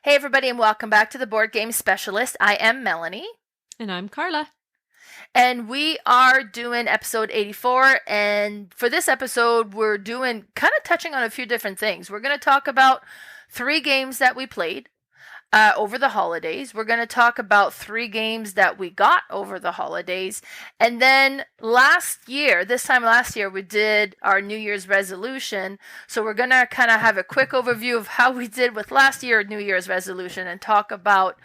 Hey, everybody, and welcome back to the Board Game Specialist. I am Melanie. And I'm Carla. And we are doing episode 84. And for this episode, we're doing kind of touching on a few different things. We're going to talk about 3 games that we played over the holidays. We're going to talk about 3 games that we got over the holidays. And then this time last year, we did our New Year's resolution. So we're going to kind of have a quick overview of how we did with last year's New Year's resolution and talk about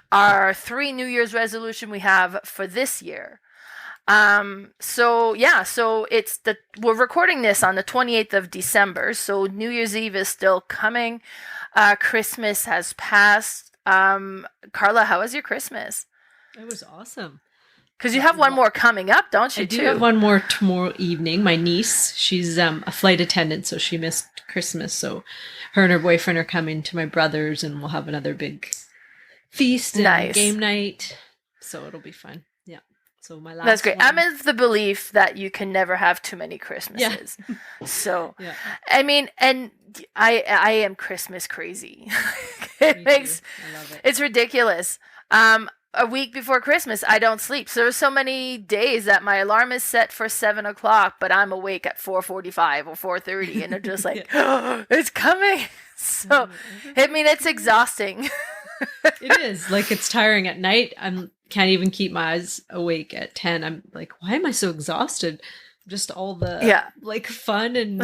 our 3 New Year's resolution we have for this year. So we're recording this on the 28th of December. So New Year's Eve is still coming. Christmas has passed. Carla, how was your Christmas? It was awesome. Because you have one more coming up, don't you? I do have one more tomorrow evening. My niece, she's a flight attendant, so she missed Christmas. So her and her boyfriend are coming to my brother's, and we'll have another big feast and game night. So it'll be fun. Yeah. So my last. That's great. I'm in the belief that you can never have too many Christmases. Yeah. So, yeah. I mean, and I am Christmas crazy. I love it. It's ridiculous. A week before Christmas, I don't sleep. So there's so many days that my alarm is set for 7:00, but I'm awake at 4:45 or 4:30, and I'm just like, oh, it's coming. So, I mean, it's exhausting. It is. Like, it's tiring at night. Can't even keep my eyes awake at 10. I'm like, why am I so exhausted? Just all the fun and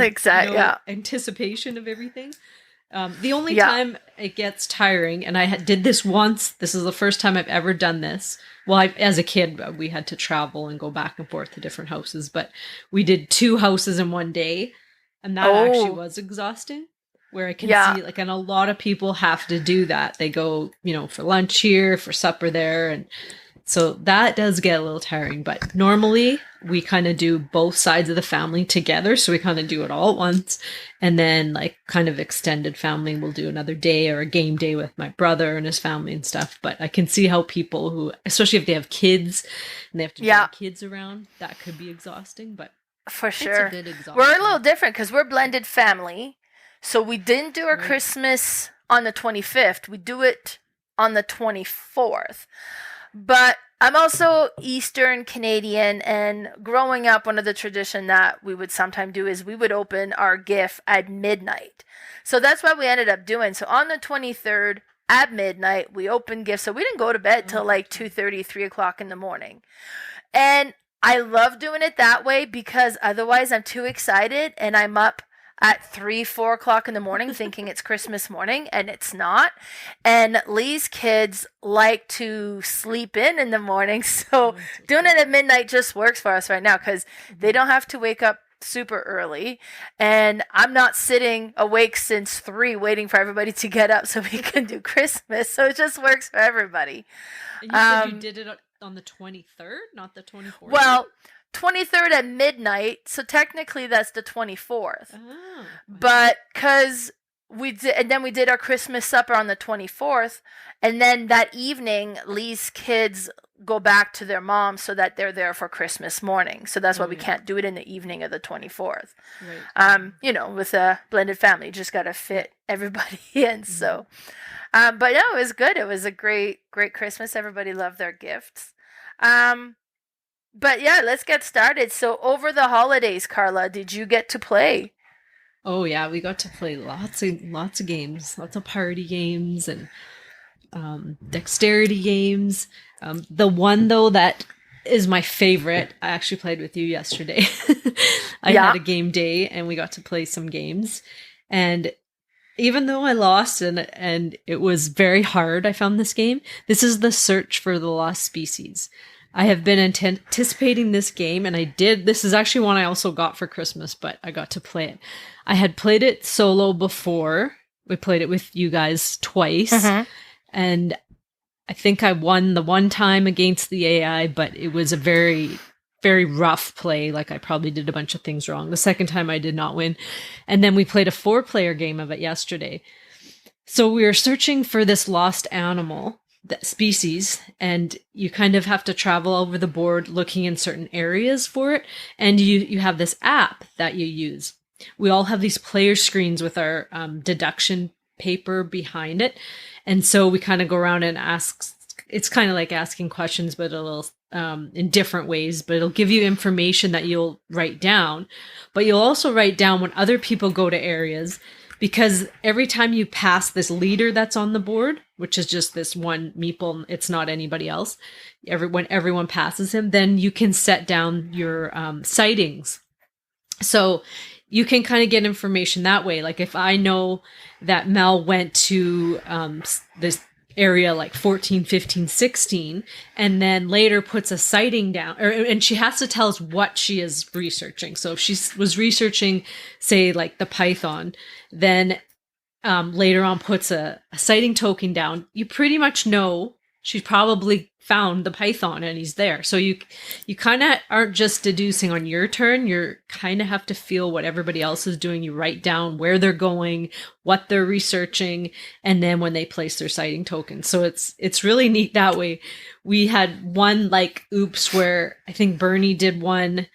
anticipation of everything. The only time it gets tiring, and I did this once. This is the first time I've ever done this. Well, as a kid, we had to travel and go back and forth to different houses, but we did 2 houses in one day, and that actually was exhausting. Where I can see, and a lot of people have to do that. They go, for lunch here, for supper there, and so that does get a little tiring. But normally, we kind of do both sides of the family together, so we kind of do it all at once. And then, kind of extended family, we'll do another day or a game day with my brother and his family and stuff. But I can see how people who, especially if they have kids and they have to bring kids around, that could be exhausting. But for sure, we're a little different because we're blended family. So we didn't do our Christmas on the 25th. We do it on the 24th. But I'm also Eastern Canadian, and growing up, one of the tradition that we would sometimes do is we would open our gift at midnight. So that's what we ended up doing. So on the 23rd at midnight, we opened gifts. So we didn't go to bed till 2:30, 3:00 in the morning. And I love doing it that way because otherwise I'm too excited and I'm up at 3, 4:00 in the morning thinking it's Christmas morning, and it's not. And Lee's kids like to sleep in the morning, so doing it at midnight just works for us right now because they don't have to wake up super early, and I'm not sitting awake since 3 waiting for everybody to get up so we can do Christmas, so it just works for everybody. And you said you did it on the 23rd, not the 24th? Well, 23rd at midnight, so technically that's the 24th. Oh, but because we did our Christmas supper on the 24th, and then that evening Lee's kids go back to their mom so that they're there for Christmas morning. So that's why we can't do it in the evening of the 24th. Right. With a blended family, you just got to fit everybody in. So, but no, it was good. It was a great Christmas. Everybody loved their gifts. But yeah, let's get started. So over the holidays, Carla, did you get to play? Oh yeah, we got to play lots of games, lots of party games and dexterity games. The one though that is my favorite, I actually played with you yesterday. I had a game day and we got to play some games. And even though I lost and it was very hard, I found this game. This is the Search for the Lost Species. I have been anticipating this game, and this is actually one I also got for Christmas, but I got to play it. I had played it solo before. We played it with you guys twice, and I think I won the one time against the AI, but it was a very, very rough play. I probably did a bunch of things wrong. The second time I did not win. And then we played a 4-player game of it yesterday. So we were searching for this lost animal, that species, and you kind of have to travel over the board looking in certain areas for it, and you have this app that you use. We all have these player screens with our deduction paper behind it. And so we kind of go around and ask, it's kind of like asking questions, but a little in different ways, but it'll give you information that you'll write down, but you'll also write down when other people go to areas, because every time you pass this leader that's on the board, which is just this one meeple, it's not anybody else, when everyone passes him, then you can set down your sightings. So you can kind of get information that way. Like if I know that Mel went to this area like 14, 15, 16, and then later puts a sighting down, and she has to tell us what she is researching. So if she was researching, say, like the Python, then later on puts a sighting token down, you pretty much know she probably found the Python and he's there. So you kind of aren't just deducing on your turn. You kind of have to feel what everybody else is doing. You write down where they're going, what they're researching, and then when they place their sighting token. So it's really neat that way. We had one like oops where I think Bernie did one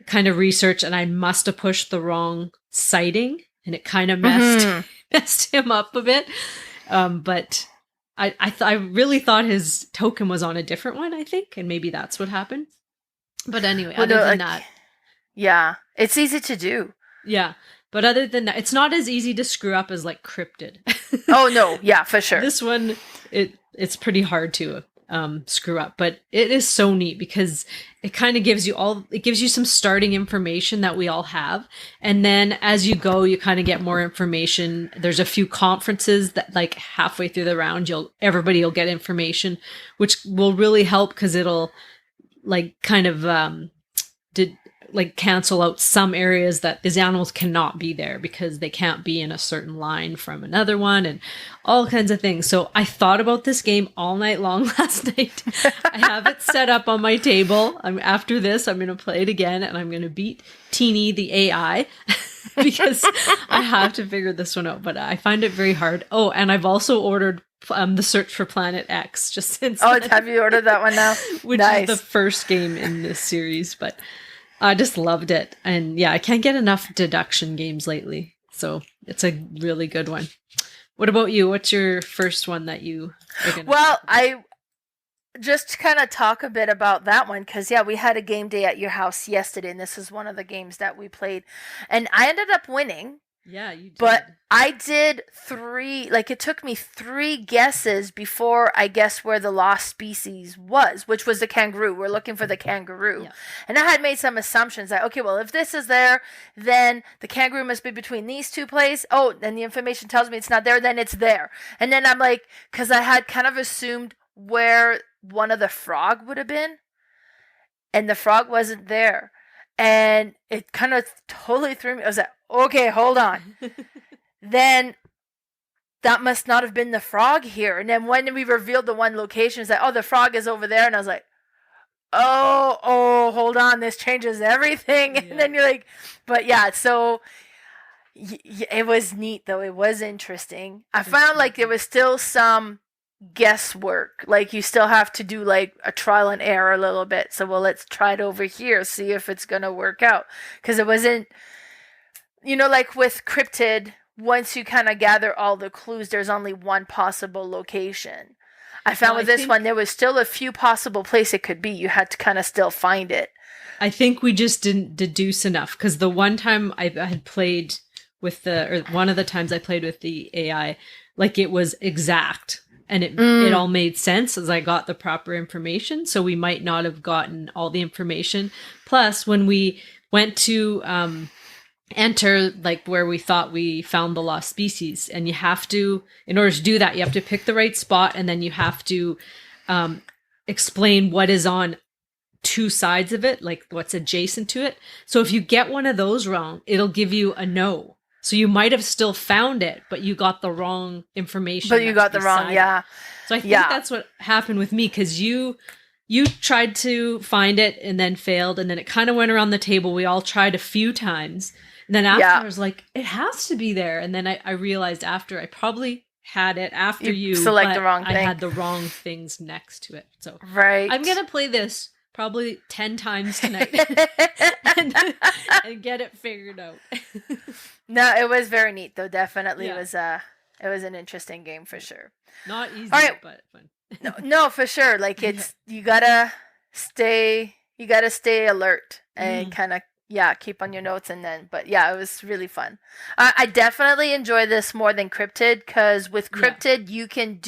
kind of research and I must have pushed the wrong sighting and it kind of messed him up a bit. But I really thought his token was on a different one, I think, and maybe that's what happened. But anyway, other than that. Yeah, it's easy to do. Yeah, but other than that, it's not as easy to screw up as like Cryptid. Oh, no, yeah, for sure. This one, it's pretty hard to screw up, but it is so neat because it kind of gives you some starting information that we all have, and then as you go you kind of get more information. There's a few conferences that like halfway through the round everybody will get information, which will really help because it'll like kind of cancel out some areas that these animals cannot be there because they can't be in a certain line from another one and all kinds of things. So I thought about this game all night long last night. I have it set up on my table. After this, I'm going to play it again and I'm going to beat Teeny the AI because I have to figure this one out, but I find it very hard. Oh, and I've also ordered the Search for Planet X just since then. Have you ordered that one now? Which is the first game in this series, but I just loved it. And yeah, I can't get enough deduction games lately. So it's a really good one. What about you? What's your first one that you are going to... Well, I just kind of talk a bit about that one because, yeah, we had a game day at your house yesterday, and this is one of the games that we played. And I ended up winning. Yeah, you did. But I did it took me 3 guesses before I guessed where the lost species was, which was the kangaroo. We're looking for the kangaroo. Yeah. And I had made some assumptions that, okay, well, if this is there, then the kangaroo must be between these 2 places. Oh, and the information tells me it's not there, then it's there. And then I'm like, because I had kind of assumed where one of the frog would have been, and the frog wasn't there. And it kind of totally threw me. I was like, okay, hold on. Then that must not have been the frog here. And then when we revealed the one location, it's like, oh, the frog is over there. And I was like, oh, hold on. This changes everything. Yeah. And then you're like, but yeah, so it was neat, though. It was interesting. I found like there was still some guesswork. Like you still have to do like a trial and error a little bit. So, well, let's try it over here, see if it's going to work out. Because it wasn't, like with Cryptid, once you kind of gather all the clues, there's only one possible location. I found with this one, there was still a few possible places it could be. You had to kind of still find it. I think we just didn't deduce enough because the one time I had played with one of the times I played with the AI, like it was exact. And it all made sense as I got the proper information. So we might not have gotten all the information. Plus, when we went to enter like where we thought we found the lost species, and you have to, in order to do that, you have to pick the right spot, and then you have to explain what is on 2 sides of it, like what's adjacent to it. So if you get one of those wrong, it'll give you a no. So you might have still found it, but you got the wrong information. But you got the wrong, yeah. So I think that's what happened with me, because you tried to find it and then failed, and then it kind of went around the table. We all tried a few times. And then after I was like, it has to be there. And then I realized after I probably had it after you select the wrong thing. I had the wrong things next to it. So right. I'm going to play this probably 10 times tonight and get it figured out. No, it was very neat though. Definitely was It was an interesting game for sure. Not easy, but fun. no, for sure. Like it's you gotta stay alert and kind of keep on your notes but it was really fun. I definitely enjoy this more than Cryptid because with Cryptid you can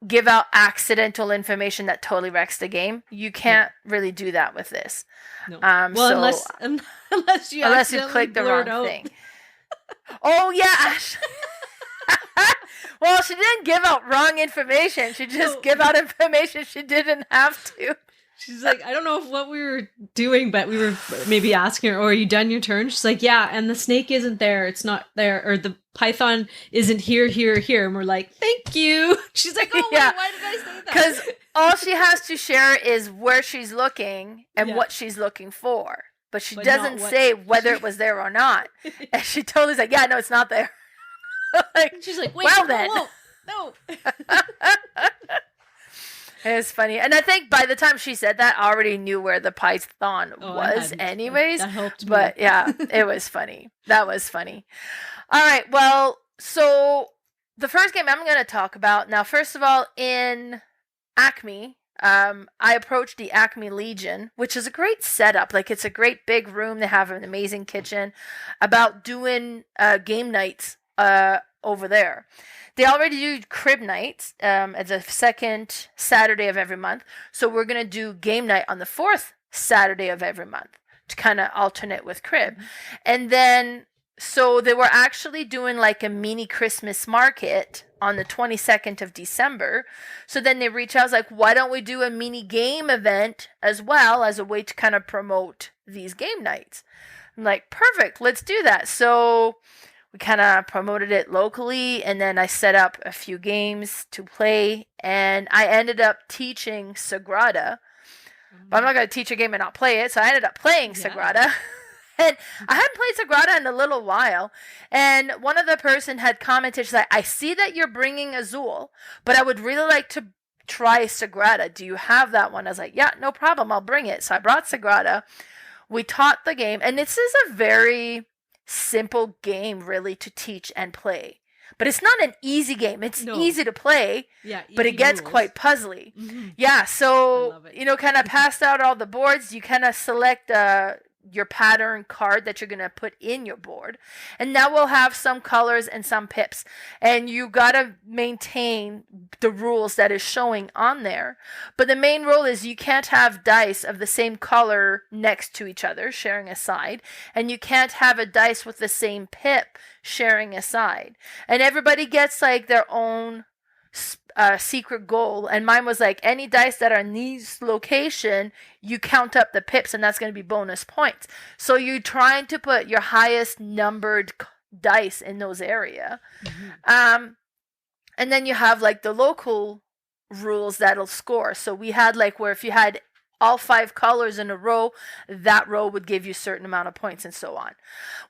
give out accidental information that totally wrecks the game. You can't really do that with this. No. Unless you click the wrong thing. Oh yeah. Well, she didn't give out wrong information. She just gave out information she didn't have to. She's like, I don't know what we were doing, but we were maybe asking her, are you done your turn? She's like, yeah, and the snake isn't there. It's not there. Or the python isn't here. And we're like, thank you. She's like, oh, wait, why did I say that? Because all she has to share is where she's looking and what she's looking for. But she doesn't say whether it was there or not. And she totally is like, yeah, no, it's not there. She's like, wait, well then. No. It was funny. And I think by the time she said that, I already knew where the python was anyways. That helped me. But yeah, it was funny. That was funny. All right. Well, so the first game I'm going to talk about now, first of all, in Acme, I approached the Acme Legion, which is a great setup. Like it's a great big room. They have an amazing kitchen about doing game nights over there. They already do crib nights as a second Saturday of every month. So we're going to do game night on the fourth Saturday of every month to kind of alternate with crib. And then, so they were actually doing like a mini Christmas market on the 22nd of December. So then they reached out, I was like, why don't we do a mini game event as well as a way to kind of promote these game nights? I'm like, perfect, let's do that. So we kind of promoted it locally, and then I set up a few games to play, and I ended up teaching Sagrada. But I'm not going to teach a game and not play it, so I ended up playing Sagrada. And I hadn't played Sagrada in a little while, and one of the person had commented, she's like, I see that you're bringing Azul, but I would really like to try Sagrada. Do you have that one? I was like, yeah, no problem, I'll bring it. So I brought Sagrada. We taught the game, and this is a very simple game really to teach and play, but it's not an easy game. It's easy to play, but it gets quite puzzly. So kind of passed out all the boards. You kind of select your pattern card that you're going to put in your board, and that will have some colors and some pips, and you got to maintain the rules that is showing on there. But the main rule is you can't have dice of the same color next to each other sharing a side, and you can't have a dice with the same pip sharing a side, and everybody gets like their own secret goal, and mine was like, any dice that are in this location, you count up the pips, and that's going to be bonus points. So you're trying to put your highest numbered dice in those area. And then you have like the local rules that'll score. So we had like where if you had all 5 colors in a row, that row would give you a certain amount of points and so on.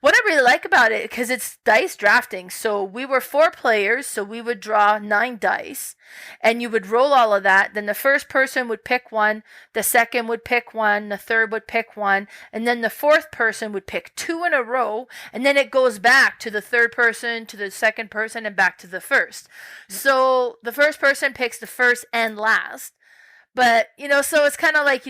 What I really like about it, because it's dice drafting, so we were 4 players, so we would draw 9 dice, and you would roll all of that. Then the first person would pick one, the second would pick one, the third would pick one, and then the fourth person would pick 2 in a row, and then it goes back to the third person, to the second person, and back to the first. So the first person picks the first and last. But, so it's kind of like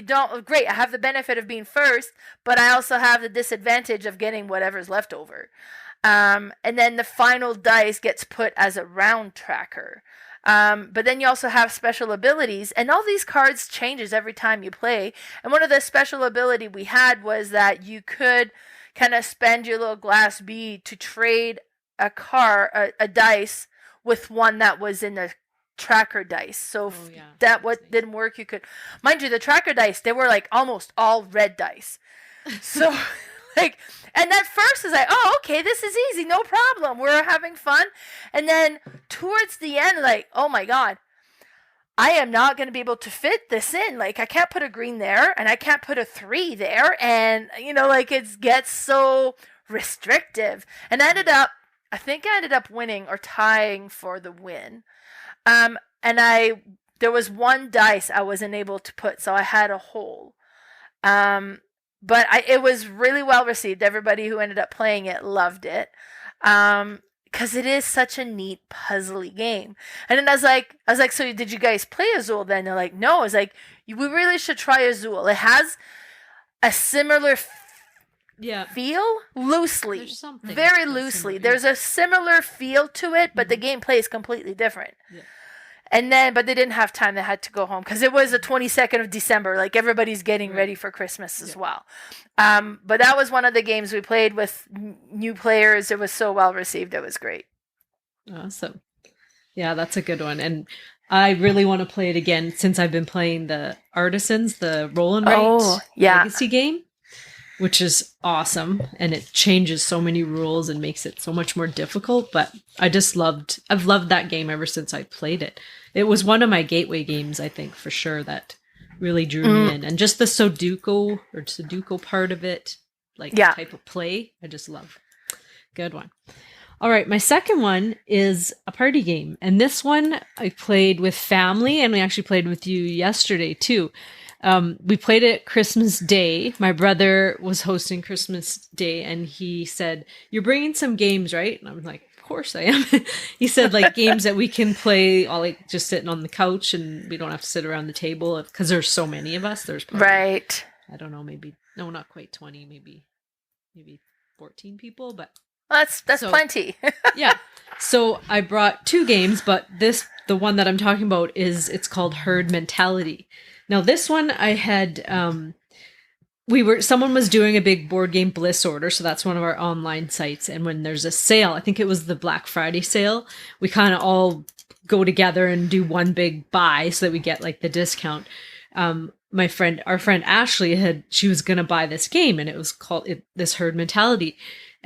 great, I have the benefit of being first, but I also have the disadvantage of getting whatever's left over. And then the final dice gets put as a round tracker. But then you also have special abilities, and all these cards changes every time you play. And one of the special ability we had was that you could kind of spend your little glass bead to trade a dice with one that was in the tracker dice. So didn't work, you could, mind you, the tracker dice, they were like almost all red dice. So like, and at first is like, oh, okay, this is easy, no problem, we're having fun. And then towards the end, like, oh my god, I am not going to be able to fit this in. Like, I can't put a green there, and I can't put a 3 there, and like it gets so restrictive. And I think I ended up winning or tying for the win. And there was one dice I wasn't able to put, so I had a hole. But it was really well received. Everybody who ended up playing it loved it. because it is such a neat puzzly game. And then I was like, so did you guys play Azul then? They're like, no. I was like, we really should try Azul. It has a similar feel loosely, very loosely. There's a similar feel to it, but the gameplay is completely different. Yeah. And then, but they didn't have time. They had to go home because it was the 22nd of December. Like everybody's getting ready for Christmas as well. But that was one of the games we played with new players. It was so well received. It was great. Awesome. Yeah, that's a good one. And I really want to play it again since I've been playing the Artisans, the roll and write legacy game, which is awesome. And it changes so many rules and makes it so much more difficult. But I've loved that game ever since I played it. It was one of my gateway games, I think, for sure, that really drew me in. And just the Sudoku part of it, type of play, I just love. Good one. All right, my second one is a party game. And this one I played with family, and we actually played with you yesterday too. We played it Christmas Day. My brother was hosting Christmas Day, and he said, "You're bringing some games, right?" And I was like, "Of course I am." He said, games that we can play all just sitting on the couch, and we don't have to sit around the table because there's so many of us. There's probably, I don't know, not quite 20, maybe 14 people, but that's plenty. Yeah. So I brought 2 games, but the one that I'm talking about it's called Herd Mentality. Now this one I had, someone was doing a big board game bliss order. So that's one of our online sites. And when there's a sale, I think it was the Black Friday sale, we kind of all go together and do one big buy so that we get the discount. Our friend Ashley she was going to buy this game, and it was called this Herd Mentality.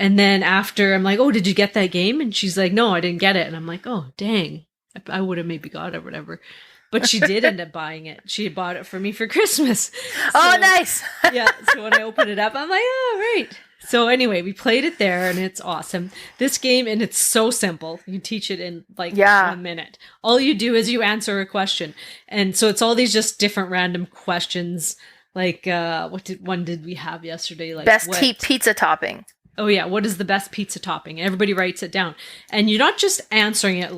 And then after I'm like, "Oh, did you get that game?" And she's like, "No, I didn't get it." And I'm like, "Oh, dang. I would have maybe got it or whatever." But she did end up buying it. She had bought it for me for Christmas. Oh, nice. Yeah. So when I opened it up, I'm like, "Oh, right." So anyway, we played it there, and it's awesome. This game, and it's so simple. You teach it in 1 minute. All you do is you answer a question. And so it's all these just different random questions. What one did we have yesterday? Best pizza topping. Oh, yeah. What is the best pizza topping? And everybody writes it down. And you're not just answering it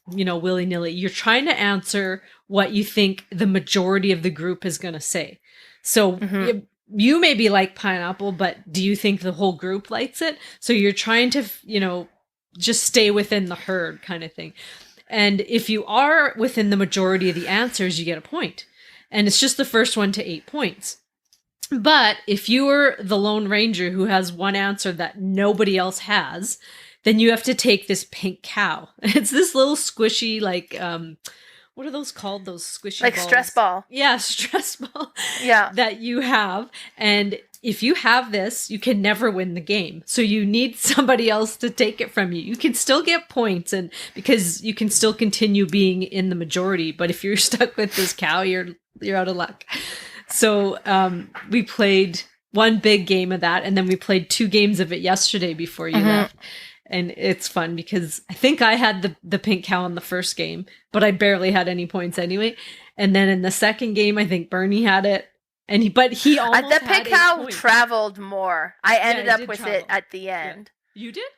willy-nilly. You're trying to answer what you think the majority of the group is going to say. So you maybe like pineapple, but do you think the whole group likes it? So you're trying to, just stay within the herd kind of thing. And if you are within the majority of the answers, you get a point. And it's just the first one to 8 points. But if you're the Lone Ranger who has one answer that nobody else has, then you have to take this pink cow. It's this little squishy, what are those called? Those squishy balls? Stress ball. Yeah, stress ball. Yeah. That you have. And if you have this, you can never win the game. So you need somebody else to take it from you. You can still get points, and because you can still continue being in the majority. But if you're stuck with this cow, you're out of luck. So we played one big game of that, and then we played 2 games of it yesterday before you left. And it's fun because I think I had the pink cow in the first game, but I barely had any points anyway. And then in the second game, I think Bernie had it, and he almost the pink cow traveled more. I ended up with it at the end. Yeah. You did?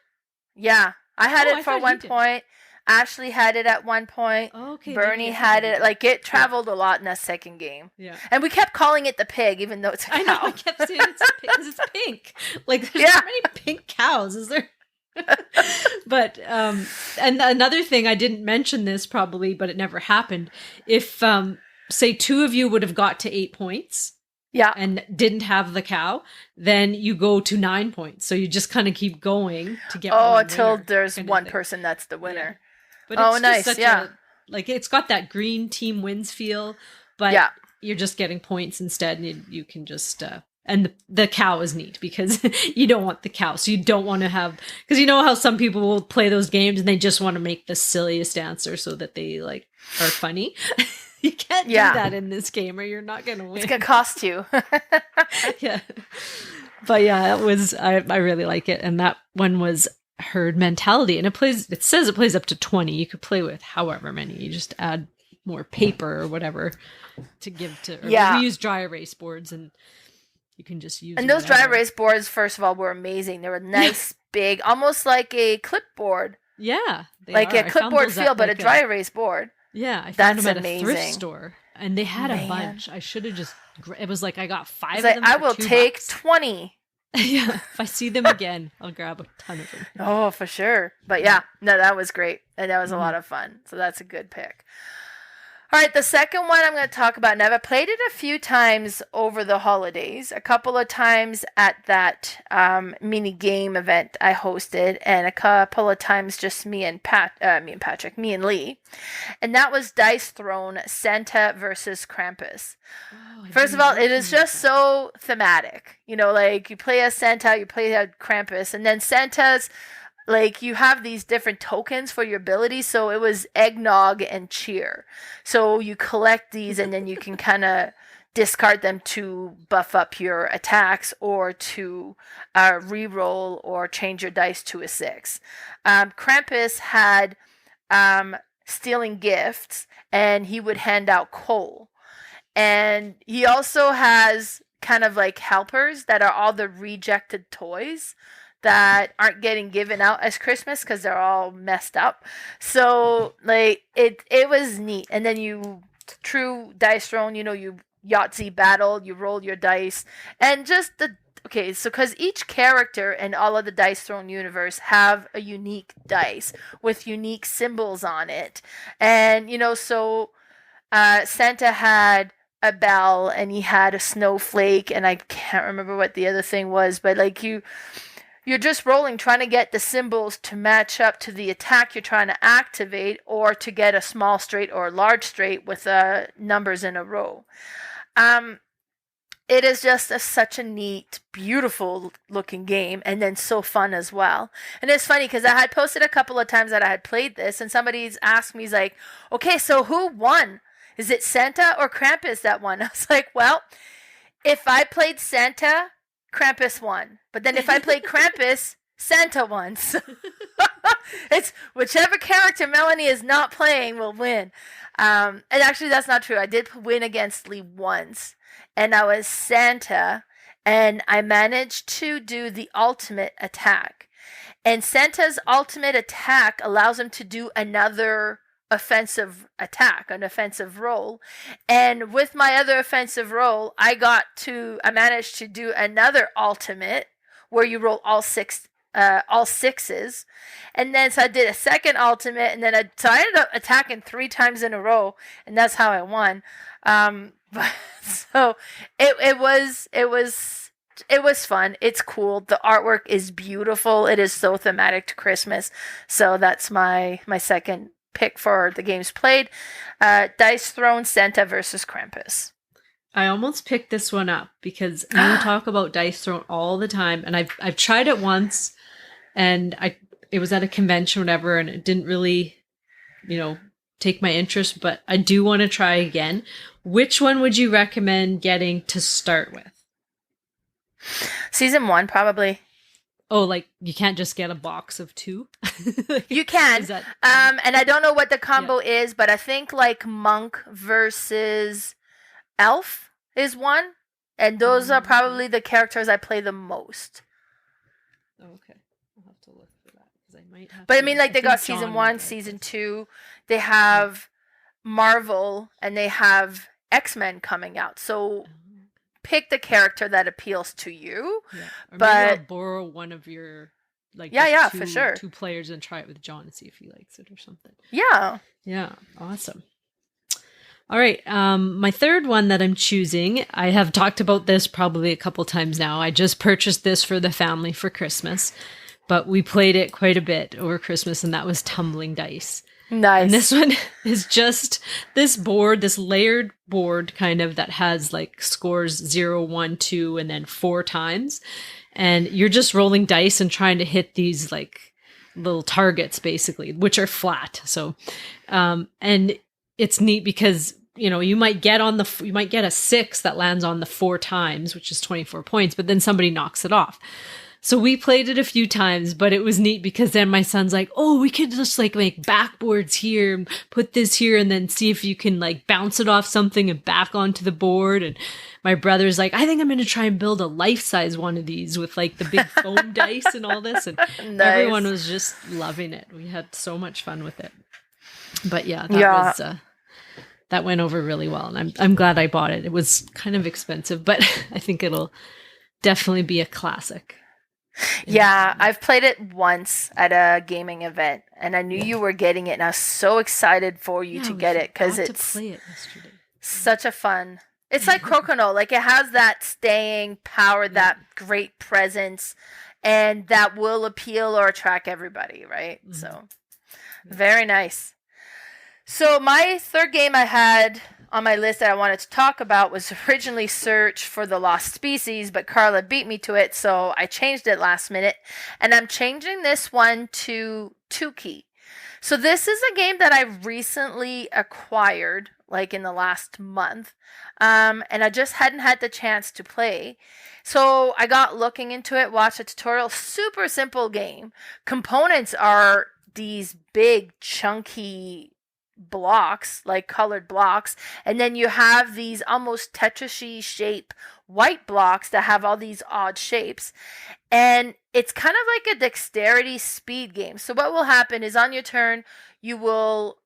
Yeah, I had it for 1 point. Ashley had it at 1 point. Oh, okay. Bernie had it. It traveled a lot in that second game. Yeah. And we kept calling it the pig, even though it's a cow. I know. I kept saying it's a pig because it's pink. There's so many pink cows, is there? But and another thing, I didn't mention this probably, but it never happened. If say 2 of you would have got to 8 points, and didn't have the cow, then you go to 9 points. So you just kind of keep going to get until there's one person that's the winner. Yeah. But it's nice. Such it's got that green team wins feel, but you're just getting points instead, and you can just and the cow is neat because you don't want the cow. So you don't want to have, because you know how some people will play those games and they just want to make the silliest answer so that they are funny. You can't do that in this game or you're not going to win. It's going to cost you. Yeah. But yeah, I really like it. And that one was Herd Mentality. And it says it plays up to 20. You could play with however many. You just add more paper or whatever to give to, we use dry erase boards, and you can just use. And those dry erase boards, first of all, were amazing. They were nice, big, almost like a clipboard. Yeah. Like a clipboard feel, but a dry erase board. Yeah, I found them at a thrift store, and they had a bunch. I should have just. It was like I got 5 of them. I will take 20. Yeah, if I see them again, I'll grab a ton of them. Oh, for sure. But yeah, no, that was great, and that was a lot of fun. So that's a good pick. All right, the second one I'm going to talk about. Now, I've played it a few times over the holidays, a couple of times at that mini game event I hosted, and a couple of times just me and Lee. And that was DiceThrone, Santa versus Krampus. Oh, first of all, it is just so thematic. You know, like you play as Santa, you play as Krampus, and then Santa's like you have these different tokens for your abilities. So it was eggnog and cheer. So you collect these and then you can kind of discard them to buff up your attacks or to re-roll or change your dice to a 6. Krampus had stealing gifts, and he would hand out coal. And he also has kind of like helpers that are all the rejected toys that aren't getting given out as Christmas because they're all messed up. So like it was neat. And then you true DiceThrone, you know, you Yahtzee battle, you roll your dice, and just so because each character in all of the DiceThrone universe have a unique dice with unique symbols on it. And you know, so Santa had a bell and he had a snowflake, and I can't remember what the other thing was, but like you're just rolling, trying to get the symbols to match up to the attack you're trying to activate, or to get a small straight or a large straight with numbers in a row. It is just such a neat, beautiful looking game, and then so fun as well. And it's funny because I had posted a couple of times that I had played this, and somebody's asked me, he's like, okay, so who won? Is it Santa or Krampus that won? I was like, well, if I played Santa, Krampus won. But then if I played Krampus, Santa won. So it's whichever character Melanie is not playing will win. And actually, that's not true. I did win against Lee once, and I was Santa, and I managed to do the ultimate attack. And Santa's ultimate attack allows him to do another offensive attack, an offensive roll. And with my other offensive roll, I managed to do another ultimate where you roll all 6 all 6s. And then so I did a second ultimate, and then I ended up attacking 3 times in a row, and that's how I won. But so it was fun. It's cool. The artwork is beautiful. It is so thematic to Christmas. So that's my second pick for the games played. DiceThrone, Santa versus Krampus. I almost picked this one up because you talk about DiceThrone all the time, and I've tried it once, and it was at a convention, whatever, and it didn't really, take my interest. But I do want to try again. Which one would you recommend getting to start with? Season 1, probably. Oh, like you can't just get a box of 2? You can. And I don't know what the combo is, but I think like Monk versus Elf is one. And those are probably the characters I play the most. Oh, okay. I'll have to look for that because I might have. But I mean, like they got season 1, season 2. They have Marvel and they have X-Men coming out. So pick the character that appeals to you. Yeah. Or maybe I'll borrow one of your for sure. 2 players and try it with John and see if he likes it or something. Yeah. Yeah. Awesome. All right. My third one that I'm choosing, I have talked about this probably a couple times now. I just purchased this for the family for Christmas, but we played it quite a bit over Christmas, and that was Tumbling Dice. Nice. And this one is just this board, this layered board kind of that has like scores 0, 1, 2, and then 4 times. And you're just rolling dice and trying to hit these like little targets basically, which are flat. So, and it's neat because, you might get a 6 that lands on the 4 times, which is 24 points, but then somebody knocks it off. So we played it a few times, but it was neat because then my son's like, oh, we could just like make backboards here and put this here and then see if you can like bounce it off something and back onto the board. And my brother's like, I think I'm going to try and build a life-size one of these with like the big foam dice and all this. And everyone was just loving it. We had so much fun with it. But yeah, that went over really well. And I'm glad I bought it. It was kind of expensive, but I think it'll definitely be a classic. Yeah, I've played it once at a gaming event, and I knew you were getting it, and I was so excited for you to get it because it's such a fun. It's like Crokinole, like it has that staying power, that great presence, and that will appeal or attract everybody, right? Mm-hmm. So, very nice. So my third game I had on my list that I wanted to talk about was originally Search for the Lost Species, but Carla beat me to it, so I changed it last minute. And I'm changing this one to Tuki. So this is a game that I recently acquired, like in the last month, and I just hadn't had the chance to play. So I got looking into it, watched a tutorial. Super simple game. Components are these big, chunky blocks, like colored blocks, and then you have these almost Tetris-y shape white blocks that have all these odd shapes, and it's kind of like a dexterity speed game. So what will happen is on your turn you will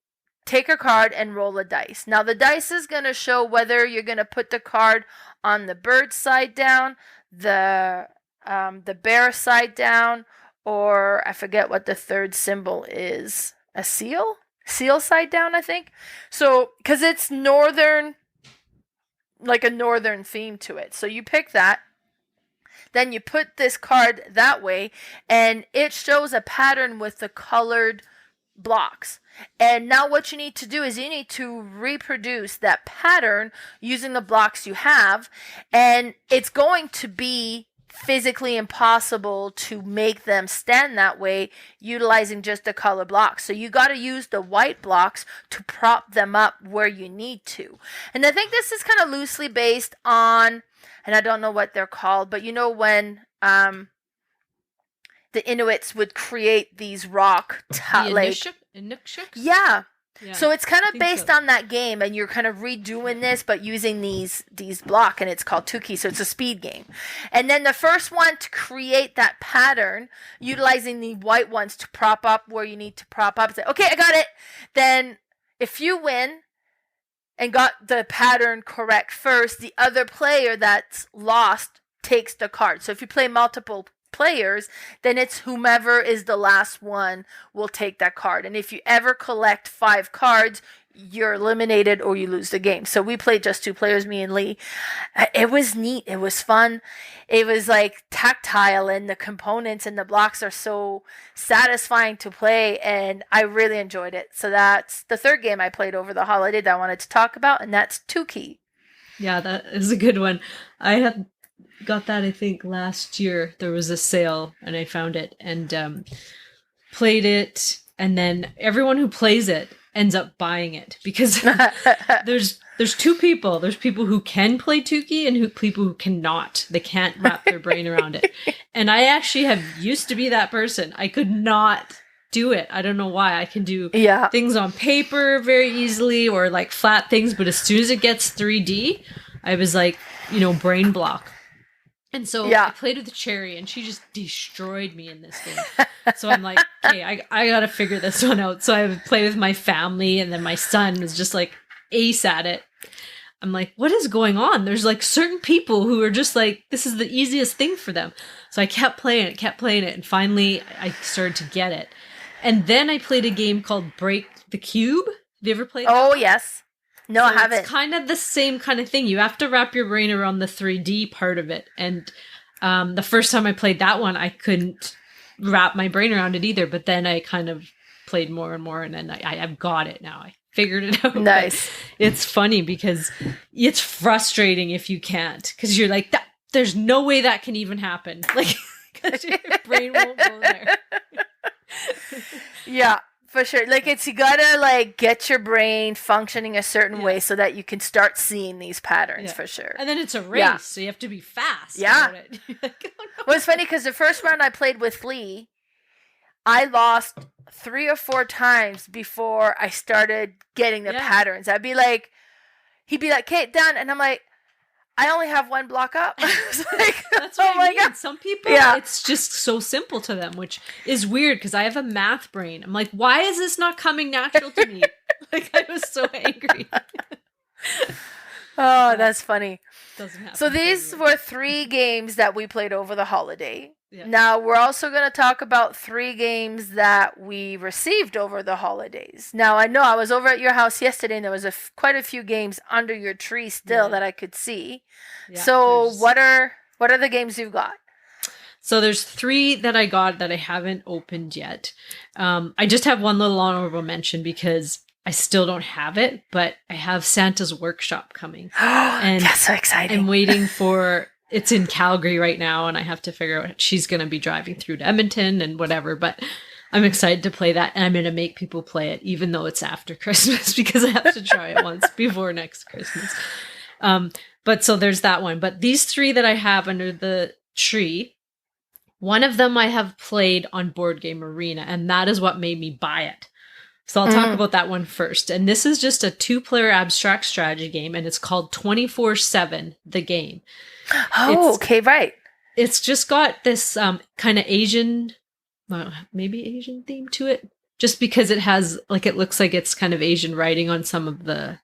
take a card and roll a dice. Now the dice is going to show whether you're going to put the card on the bird side down, the bear side down, or I forget what the third symbol is. A seal side down, I think. So, because it's northern, like a northern theme to it. So you pick that, then you put this card that way, and it shows a pattern with the colored blocks. And now what you need to do is you need to reproduce that pattern using the blocks you have, and it's going to be physically impossible to make them stand that way utilizing just the color blocks. So you got to use the white blocks to prop them up where you need to. And I think this is kind of loosely based on, and I don't know what they're called, but you know when the Inuits would create these rock Yeah. So it's kind of based on that game, and you're kind of redoing this, but using these blocks, and it's called Tuki, so it's a speed game. And then the first one to create that pattern, utilizing the white ones to prop up where you need to prop up, say, okay, I got it. Then if you win and got the pattern correct first, the other player that's lost takes the card. So if you play multiple players, then it's whomever is the last one will take that card. And if you ever collect 5 cards, you're eliminated or you lose the game. So we played just 2 players, me and Lee. It was neat. It was fun. It was like tactile, and the components and the blocks are so satisfying to play, and I really enjoyed it. So that's the third game I played over the holiday that I wanted to talk about, and that's Tuki. Yeah, that is a good one. I had got that, I think, last year. There was a sale and I found it and played it, and then everyone who plays it ends up buying it because there's 2 people. There's people who can play Tuki and people who cannot. They can't wrap their brain around it. And I actually used to be that person. I could not do it. I don't know why. I can do things on paper very easily or like flat things, but as soon as it gets 3D, I was like, brain block. And so I played with Cherry, and she just destroyed me in this game. So I'm like, okay, I got to figure this one out. So I would play with my family, and then my son was just like ace at it. I'm like, what is going on? There's like certain people who are just like, this is the easiest thing for them. So I kept playing it, and finally I started to get it. And then I played a game called Break the Cube. Have you ever played that? Oh, yes. No, so I haven't. It's kind of the same kind of thing. You have to wrap your brain around the 3D part of it. And the first time I played that one, I couldn't wrap my brain around it either. But then I kind of played more and more, and then I've got it now. I figured it out. Nice. It's funny because it's frustrating if you can't, because you're like, there's no way that can even happen. Like, because your brain won't go there. Yeah. For sure. Like, you gotta, like, get your brain functioning a certain way so that you can start seeing these patterns, for sure. And then it's a race, so you have to be fast about it. Like, oh, no. Well, it's funny because the first round I played with Lee, I lost 3 or 4 times before I started getting the patterns. He'd be like, "Okay, done," and I'm like, I only have 1 block up. Like, that's what I mean. God. Some people, it's just so simple to them, which is weird because I have a math brain. I'm like, why is this not coming natural to me? Like, I was so angry. Oh, that's funny. Doesn't happen. So these were 3 games that we played over the holiday. Yeah. Now, we're also going to talk about 3 games that we received over the holidays. Now, I know I was over at your house yesterday, and there was quite a few games under your tree still that I could see. Yeah, so what are the games you've got? So there's 3 that I got that I haven't opened yet. I just have one little honorable mention because I still don't have it, but I have Santa's Workshop coming. And that's so exciting. I'm waiting for... It's in Calgary right now, and I have to figure out she's going to be driving through to Edmonton and whatever, but I'm excited to play that, and I'm going to make people play it, even though it's after Christmas, because I have to try it once before next Christmas. But so there's that one. But these 3 that I have under the tree, one of them I have played on Boardgame Arena, and that is what made me buy it. So I'll talk about that one first. And this is just a 2-player abstract strategy game, and it's called 24/7, the game. Oh, okay, right. It's just got this kind of Asian, maybe Asian theme to it, just because it has, like, it looks like it's kind of Asian writing on some of the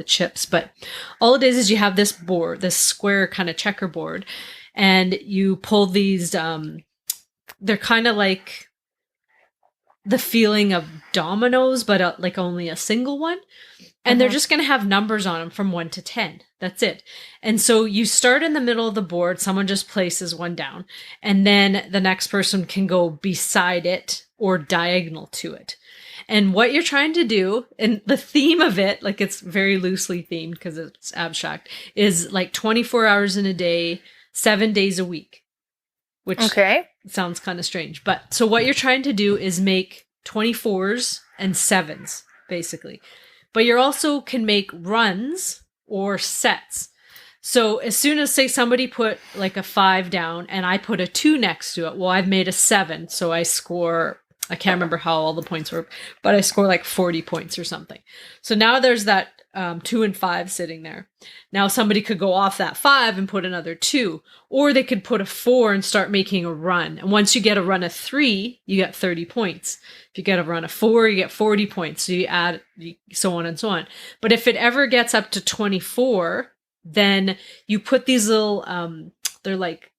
chips. But all it is you have this board, this square kind of checkerboard, and you pull these, they're kind of like the feeling of dominoes, but like only a single one. And they're just going to have numbers on them from 1 to 10. That's it. And so you start in the middle of the board. Someone just places one down. And then the next person can go beside it or diagonal to it. And what you're trying to do, and the theme of it, like, it's very loosely themed because it's abstract, is like 24 hours in a day, 7 days a week. Which sounds kind of strange. But so what you're trying to do is make 24s and 7s, basically. But you also can make runs or sets. So as soon as, say, somebody put like a 5 down and I put a 2 next to it, well, I've made a 7. So I score, I can't remember how all the points were, but I score like 40 points or something. So now there's that 2 and 5 sitting there. Now somebody could go off that 5 and put another 2, or they could put a 4 and start making a run. And once you get a run of 3, you get 30 points. If you get a run of 4, you get 40 points. So you add so on and so on. But if it ever gets up to 24, then you put these little, they're like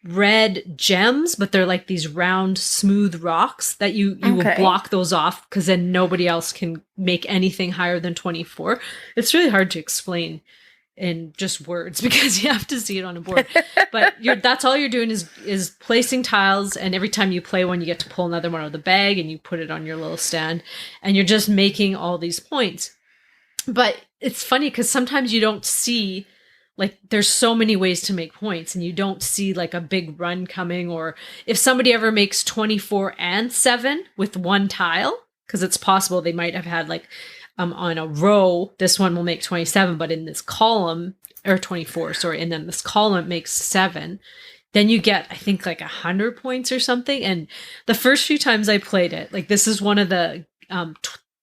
red gems, but they're like these round, smooth rocks that you will block those off, because then nobody else can make anything higher than 24. It's really hard to explain in just words because you have to see it on a board. But that's all you're doing is placing tiles, and every time you play one, you get to pull another one out of the bag and you put it on your little stand, and you're just making all these points. But it's funny because sometimes you don't see, like, there's so many ways to make points, and you don't see like a big run coming, or if somebody ever makes 24 and 7 with one tile, because it's possible they might have had like on a row, this one will make 27, but in this column, or 24, sorry, and then this column makes 7, then you get, I think, like 100 points or something. And the first few times I played it, like, this is one of the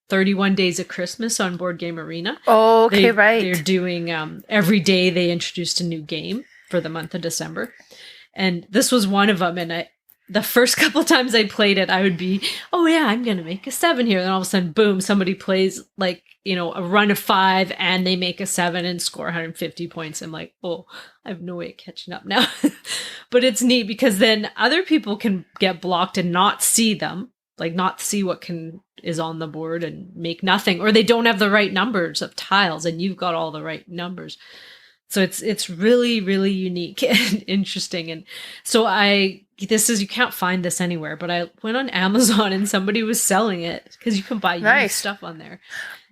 31 Days of Christmas on Boardgame Arena. Oh, okay, right. They're doing, every day they introduced a new game for the month of December. And this was one of them. And the first couple times I played it, I would be, oh yeah, I'm going to make a 7 here. And all of a sudden, boom, somebody plays like, a run of 5 and they make a 7 and score 150 points. I'm like, oh, I have no way of catching up now. But it's neat because then other people can get blocked and not see them, like not see what is on the board and make nothing, or they don't have the right numbers of tiles and you've got all the right numbers. So it's really, really unique and interesting. And so you can't find this anywhere, but I went on Amazon and somebody was selling it because you can buy used stuff on there.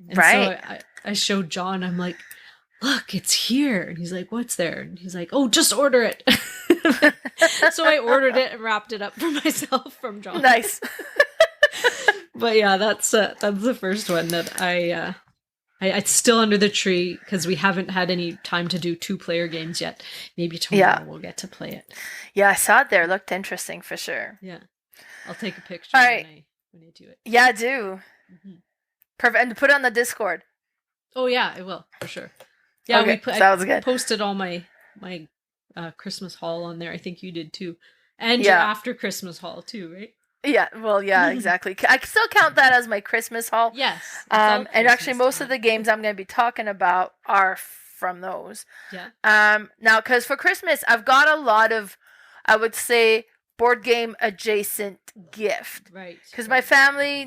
And right. So I showed John, I'm like, look, it's here. And he's like, what's there? And he's like, oh, just order it. So I ordered it and wrapped it up for myself from John. Nice. But yeah, that's the first one that it's still under the tree because we haven't had any time to do 2-player games yet. Maybe tomorrow we'll get to play it. Yeah, I saw it there. It looked interesting for sure. Yeah. I'll take a picture when I do it. Yeah, do. Mm-hmm. Perfect. And put it on the Discord. Oh yeah, I will, for sure. Yeah, okay, sounds good. I posted all my Christmas haul on there. I think you did too. And your after Christmas haul too, right? Yeah, well, yeah, exactly. I still count that as my Christmas haul. Yes. And actually, most of the games I'm going to be talking about are from those. Yeah. Now, because for Christmas, I've got a lot of, I would say, board game adjacent gift. Right. Because my family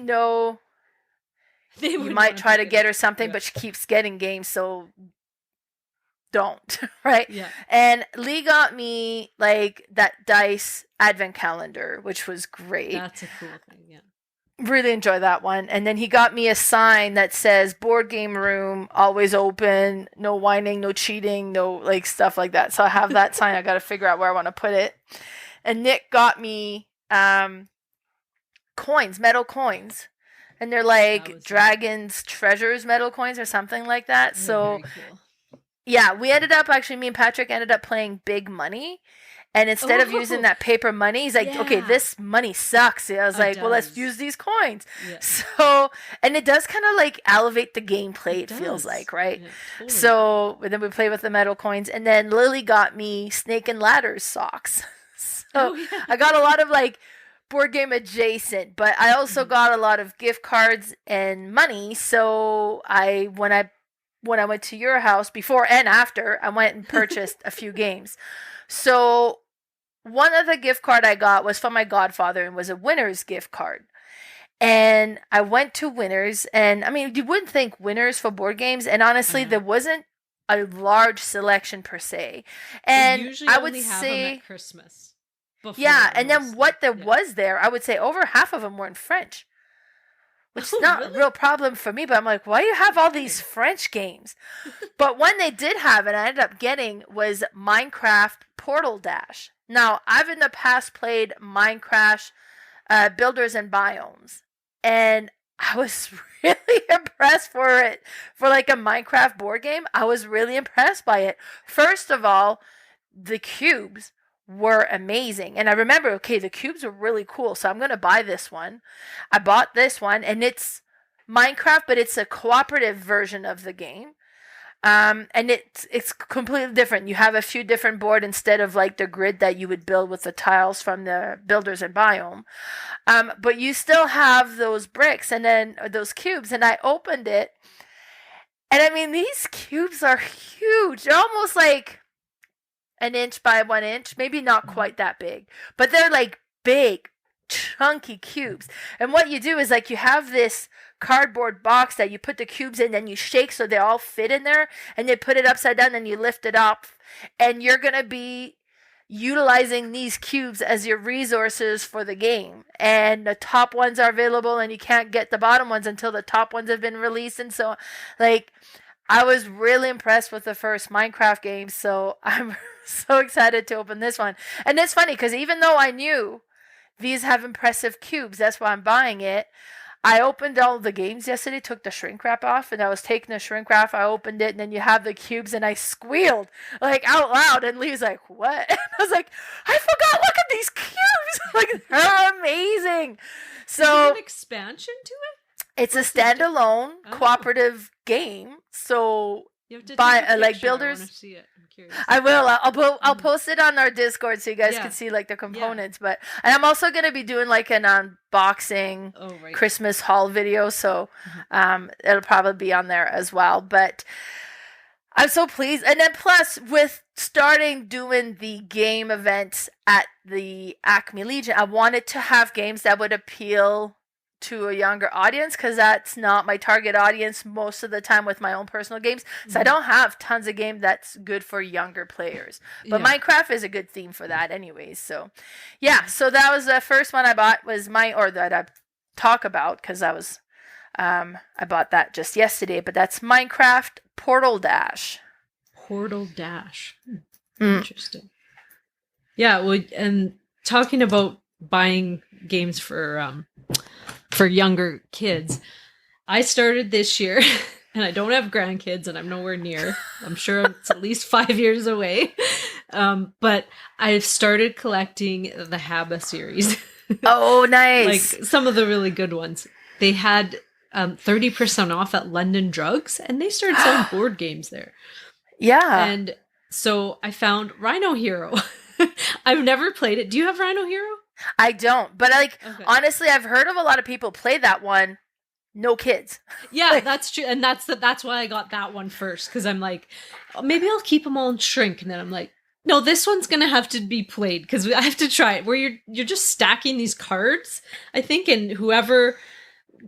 you might try to get her something, but she keeps getting games, so don't, right? Yeah. And Lee got me like that dice advent calendar, which was great. That's a cool thing, yeah. Really enjoy that one. And then he got me a sign that says board game room, always open, no whining, no cheating, no like stuff like that. So I have that sign. I got to figure out where I want to put it. And Nick got me coins, metal coins. And they're like Dragon's Treasures metal coins or something like that. Yeah, so very cool. Yeah, me and Patrick ended up playing Big Money. And instead of using that paper money, he's like, okay, this money sucks. I was like, well, let's use these coins. Yeah. So, and it does kind of like elevate the gameplay, it feels like, right? Yeah, totally. So, and then we play with the metal coins. And then Lily got me Snake and Ladders socks. So I got a lot of like board game adjacent, but I also got a lot of gift cards and money. So when I went to your house before and after, I went and purchased a few games. So one of the gift card I got was from my godfather and was a Winners gift card. And I went to Winners, and I mean, you wouldn't think Winners for board games, and honestly, there wasn't a large selection per se. And I would say at Christmas. And then what there was there, I would say over half of them were in French. Which is not a real problem for me, but I'm like, why do you have all these French games? But one they did have, and I ended up getting, was Minecraft Portal Dash. Now, I've in the past played Minecraft Builders and Biomes, and I was really impressed for like a Minecraft board game. I was really impressed by it. First of all, the cubes were amazing. And I remember, the cubes were really cool, so I'm going to buy this one. I bought this one, and it's Minecraft, but it's a cooperative version of the game. And it's completely different. You have a few different boards instead of like the grid that you would build with the tiles from the Builders and Biome. But you still have those bricks and then those cubes, and I opened it. And I mean, these cubes are huge. They're almost like an inch by 1 inch, maybe not quite that big, but they're like big, chunky cubes. And what you do is like you have this cardboard box that you put the cubes in, and you shake so they all fit in there, and you put it upside down, and you lift it up, and you're gonna be utilizing these cubes as your resources for the game. And the top ones are available, and you can't get the bottom ones until the top ones have been released. And so, like, I was really impressed with the first Minecraft game, so I'm so excited to open this one. And it's funny because even though I knew these have impressive cubes, that's why I'm buying it, I opened all the games yesterday, took the shrink wrap off, and I was taking the shrink wrap, I opened it, and then you have the cubes, and I squealed, like, out loud, and Lee's like, what? And I was like, I forgot, look at these cubes! Like, they're amazing! So, is there an expansion to it? It's a standalone cooperative game, so by like builders. I want to see it. I'm curious. I will. I'll post it on our Discord so you guys can see like the components. But and I'm also gonna be doing like an unboxing Christmas haul video, so it'll probably be on there as well. But I'm so pleased, and then plus with starting doing the game events at the Acme Legion, I wanted to have games that would appeal to a younger audience, because that's not my target audience most of the time with my own personal games. So I don't have tons of game that's good for younger players, but Minecraft is a good theme for that anyways. So so that was the first one I bought, was that I talk about, because I bought that just yesterday, but that's Minecraft Portal Dash. Interesting. Yeah, well, and talking about buying games for for younger kids. I started this year, and I don't have grandkids, and I'm nowhere near. I'm sure it's at least 5 years away. But I've started collecting the Habba series. Oh, nice. Like some of the really good ones. They had 30% off at London Drugs, and they started selling board games there. Yeah. And so I found Rhino Hero. I've never played it. Do you have Rhino Hero? I don't. But honestly, I've heard of a lot of people play that one. No kids. Yeah, that's true. And that's why I got that one first. Because I'm like, maybe I'll keep them all in shrink. And then I'm like, no, this one's going to have to be played. Because I have to try it. Where you're just stacking these cards, I think. And whoever...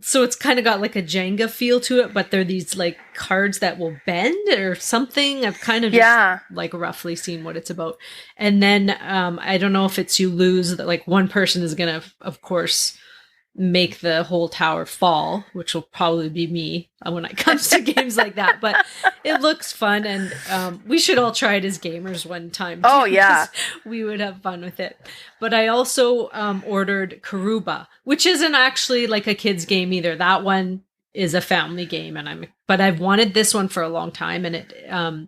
So it's kind of got like a Jenga feel to it. But they're these like cards that will bend or something. I've kind of just like roughly seen what it's about. And then I don't know if it's you lose. That like one person is going to, of course... make the whole tower fall, which will probably be me when it comes to games like that. But it looks fun, and we should all try it as gamers one time. Oh, yeah. We would have fun with it. But I also ordered Karuba, which isn't actually like a kid's game either. That one is a family game, but I've wanted this one for a long time, and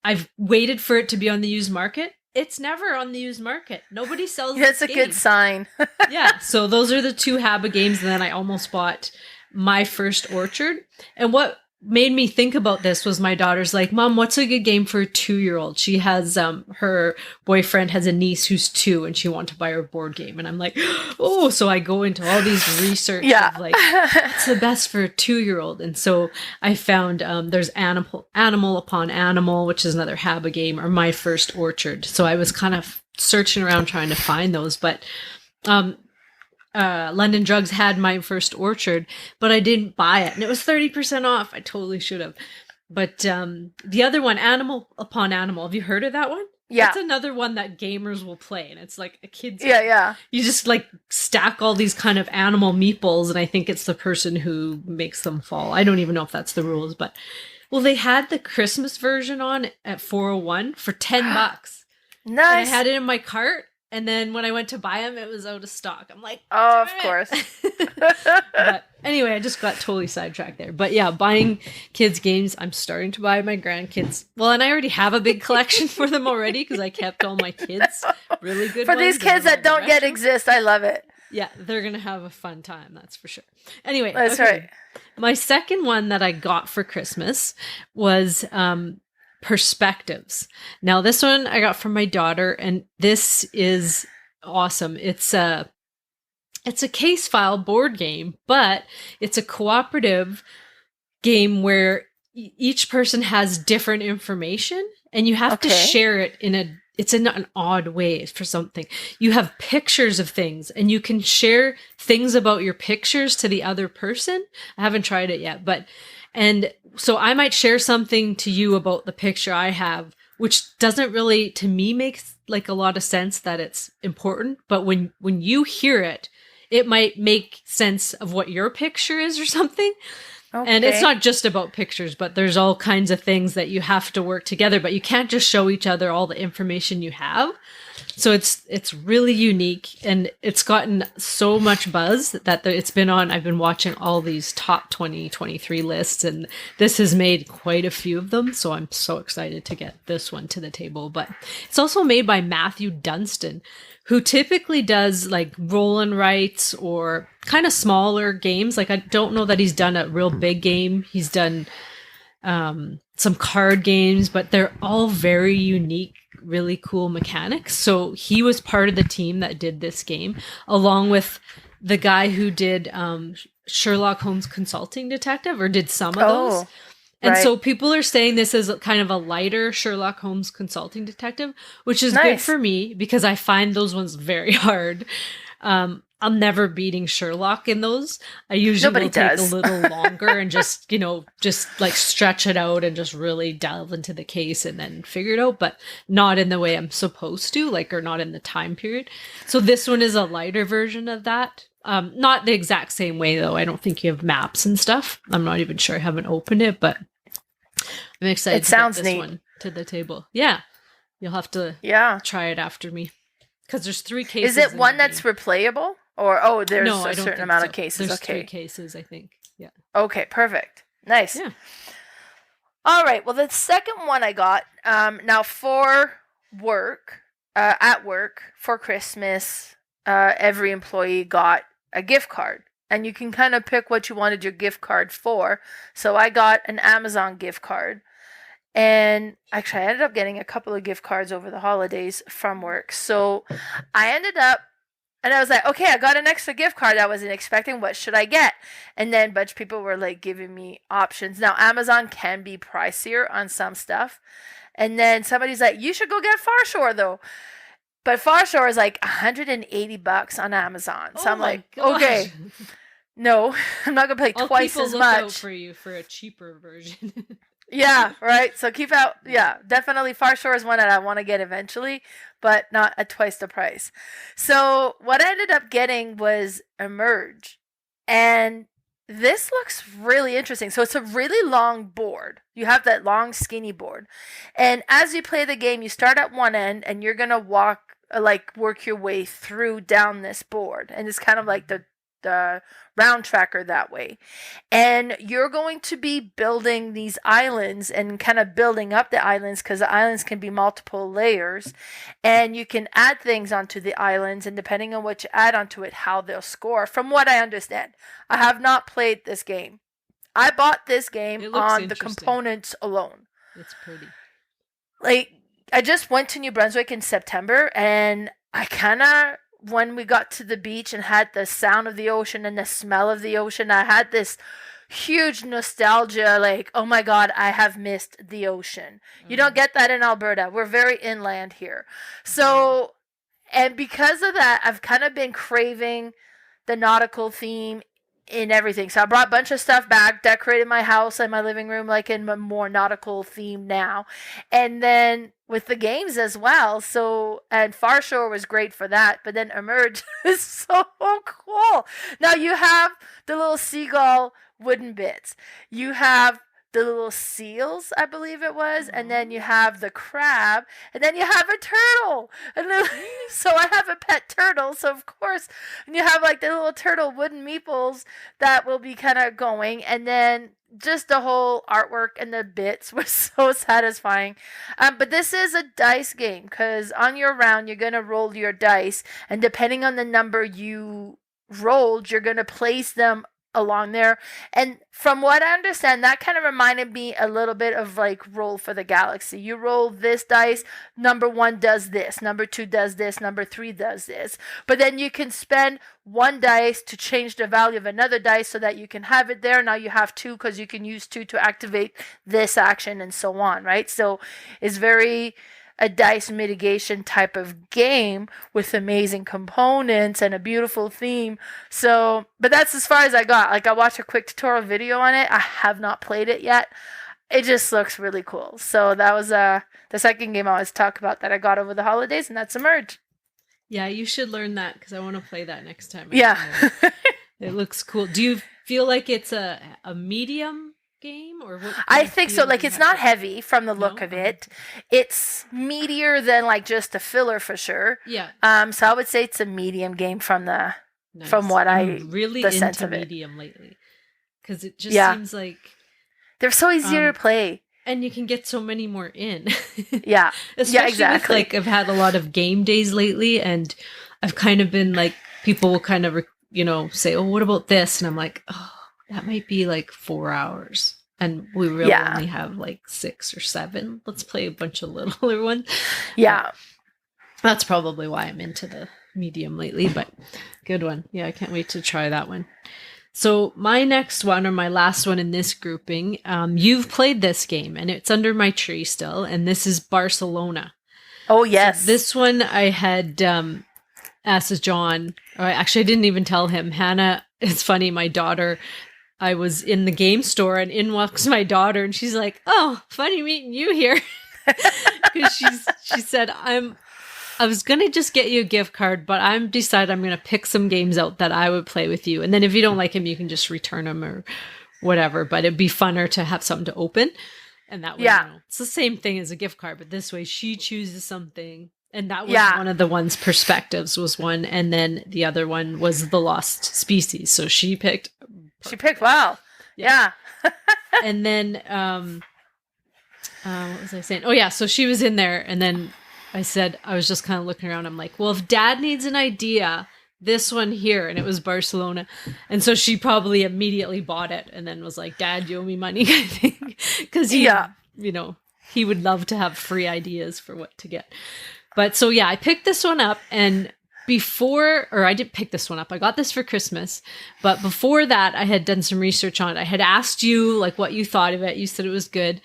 I've waited for it to be on the used market. It's never on the used market. Nobody sells this That's a good sign. Yeah, so those are the two Habba games, and then I almost bought My First Orchard. And what made me think about this was my daughter's like, Mom, what's a good game for a 2-year-old? She has, her boyfriend has a niece who's 2, and she wanted to buy her board game. And I'm like, oh, so I go into all these research of like, what's the best for a 2-year-old? And so I found there's Animal Upon Animal, which is another Habba game, or My First Orchard. So I was kind of searching around trying to find those, but London Drugs had My First Orchard, but I didn't buy it, and it was 30% off. I totally should have. But the other one, Animal Upon Animal, have you heard of that one? Yeah. That's another one that gamers will play, and it's like a kid's game. Yeah. You just like stack all these kind of animal meeples, and I think it's the person who makes them fall. I don't even know if that's the rules, but well, they had the Christmas version on at 401 for $10. Nice. And I had it in my cart. And then when I went to buy them, it was out of stock. I'm like, oh, of course. But anyway, I just got totally sidetracked there. But yeah, buying kids' games. I'm starting to buy my grandkids. Well, and I already have a big collection for them already because I kept all my kids really good for these kids that don't yet exist. I love it. Yeah, they're going to have a fun time. That's for sure. Anyway. That's right. My second one that I got for Christmas was... Perspectives. Now this one I got from my daughter, and this is awesome. It's a case file board game, but it's a cooperative game where each person has different information, and you have to share it in an odd way for something. You have pictures of things, and you can share things about your pictures to the other person. I haven't tried it yet, and so I might share something to you about the picture I have, which doesn't really, to me, make like a lot of sense that it's important. But when you hear it, it might make sense of what your picture is or something. Okay. And it's not just about pictures, but there's all kinds of things that you have to work together, but you can't just show each other all the information you have. So it's really unique, and it's gotten so much buzz that it's been on. I've been watching all these top 2023 lists, and this has made quite a few of them. So I'm so excited to get this one to the table. But it's also made by Matthew Dunstan, who typically does like roll and writes or kind of smaller games. Like I don't know that he's done a real big game. He's done some card games, but they're all very unique, really cool mechanics. So he was part of the team that did this game, along with the guy who did Sherlock Holmes Consulting Detective, or did some of those. And so people are saying this is kind of a lighter Sherlock Holmes Consulting Detective, which is good for me because I find those ones very hard. I'm never beating Sherlock in those. I usually will take a little longer and just like stretch it out and just really delve into the case and then figure it out, but not in the way I'm supposed to, or not in the time period. So this one is a lighter version of that. Not the exact same way though. I don't think you have maps and stuff. I'm not even sure. I haven't opened it, but I'm excited to get this one to the table. Yeah. You'll have to try it after me. Because there's 3 cases. Is it one that's replayable? Or there's a certain amount of cases. There's 3 cases, I think. Yeah. Okay, perfect. Nice. Yeah. All right. Well, the second one I got now for work, at work for Christmas, every employee got a gift card. And you can kind of pick what you wanted your gift card for. So I got an Amazon gift card. And actually, I ended up getting a couple of gift cards over the holidays from work. So I ended up, and I was like, okay, I got an extra gift card I wasn't expecting. What should I get? And then a bunch of people were like giving me options. Now, Amazon can be pricier on some stuff. And then somebody's like, you should go get Far Shore, though. But Far Shore is like $180 on Amazon. So I'm like, okay. No, I'm not going to pay twice as much. I'll out for you for a cheaper version. Yeah, right. So keep out. Yeah, definitely Far Shore is one that I want to get eventually, but not at twice the price. So what I ended up getting was Emerge. And this looks really interesting. So it's a really long board. You have that long, skinny board. And as you play the game, you start at one end and you're going to work your way through down this board. And it's kind of like the round tracker that way. And you're going to be building these islands and kind of building up the islands because the islands can be multiple layers. And you can add things onto the islands, and depending on what you add onto it, how they'll score. From what I understand, I have not played this game. I bought this game on the components alone. It's pretty. Like, I just went to New Brunswick in September, and I kind of, when we got to the beach and had the sound of the ocean and the smell of the ocean, I had this huge nostalgia, like, oh my God, I have missed the ocean. You don't get that in Alberta. We're very inland here. So, and because of that, I've kind of been craving the nautical theme in everything. So I brought a bunch of stuff back, decorated my house and my living room like in a more nautical theme now. And then with the games as well. So, and Far Shore was great for that, but then Emerge is so cool. Now you have the little seagull wooden bits. You have the little seals, I believe it was, and then you have the crab, and then you have a turtle. And then, so I have a pet turtle, so of course, and you have like the little turtle wooden meeples that will be kind of going, and then just the whole artwork and the bits were so satisfying. But this is a dice game, because on your round, you're going to roll your dice, and depending on the number you rolled, you're going to place them along there. And from what I understand, that kind of reminded me a little bit of like Roll for the Galaxy. You roll this dice, number 1 does this, number 2 does this, number 3 does this. But then you can spend 1 dice to change the value of another dice so that you can have it there. Now you have 2 because you can use 2 to activate this action and so on, right? So it's very a dice mitigation type of game with amazing components and a beautiful theme. So, but that's as far as I got. Like, I watched a quick tutorial video on it. I have not played it yet. It just looks really cool. So that was the second game I was talking about that I got over the holidays, and that's Emerge. Yeah, you should learn that because I want to play that next time. Yeah. It looks cool. Do you feel like it's a medium game, or what? I think so. Like, it's not heavy from the look of it. It's meatier than like just a filler for sure. Yeah. So I would say it's a medium game from what I'm really the sense into of it. medium lately, because it just seems like they're so easier to play, and you can get so many more in. Yeah. Especially exactly. With, like, I've had a lot of game days lately, and I've kind of been like, people will kind of say, oh, what about this? And I'm like, oh, that might be like 4 hours. And we really only have like 6 or 7. Let's play a bunch of littler ones. Yeah. That's probably why I'm into the medium lately, but good one. Yeah, I can't wait to try that one. So my next one, or my last one in this grouping, you've played this game and it's under my tree still, and this is Barcelona. Oh, yes. So this one I had asked John, or actually I didn't even tell him. Hannah, it's funny, my daughter, I was in the game store and in walks my daughter and she's like, oh, funny meeting you here. Because she said, I was going to just get you a gift card, but I'm decided I'm going to pick some games out that I would play with you. And then if you don't like them, you can just return them or whatever. But it'd be funner to have something to open. And that way, it's the same thing as a gift card, but this way she chooses something And that was one of the one's perspectives was one. And then the other one was the lost species. So she picked. Wow. Yeah. And then, what was I saying? Oh yeah. So she was in there. And then I was just kind of looking around. I'm like, well, if Dad needs an idea, this one here, and it was Barcelona. And so she probably immediately bought it and then was like, Dad, you owe me money, I think. Because he would love to have free ideas for what to get. But so, I picked this one up, and I didn't pick this one up. I got this for Christmas. But before that, I had done some research on it. I had asked you like what you thought of it. You said it was good.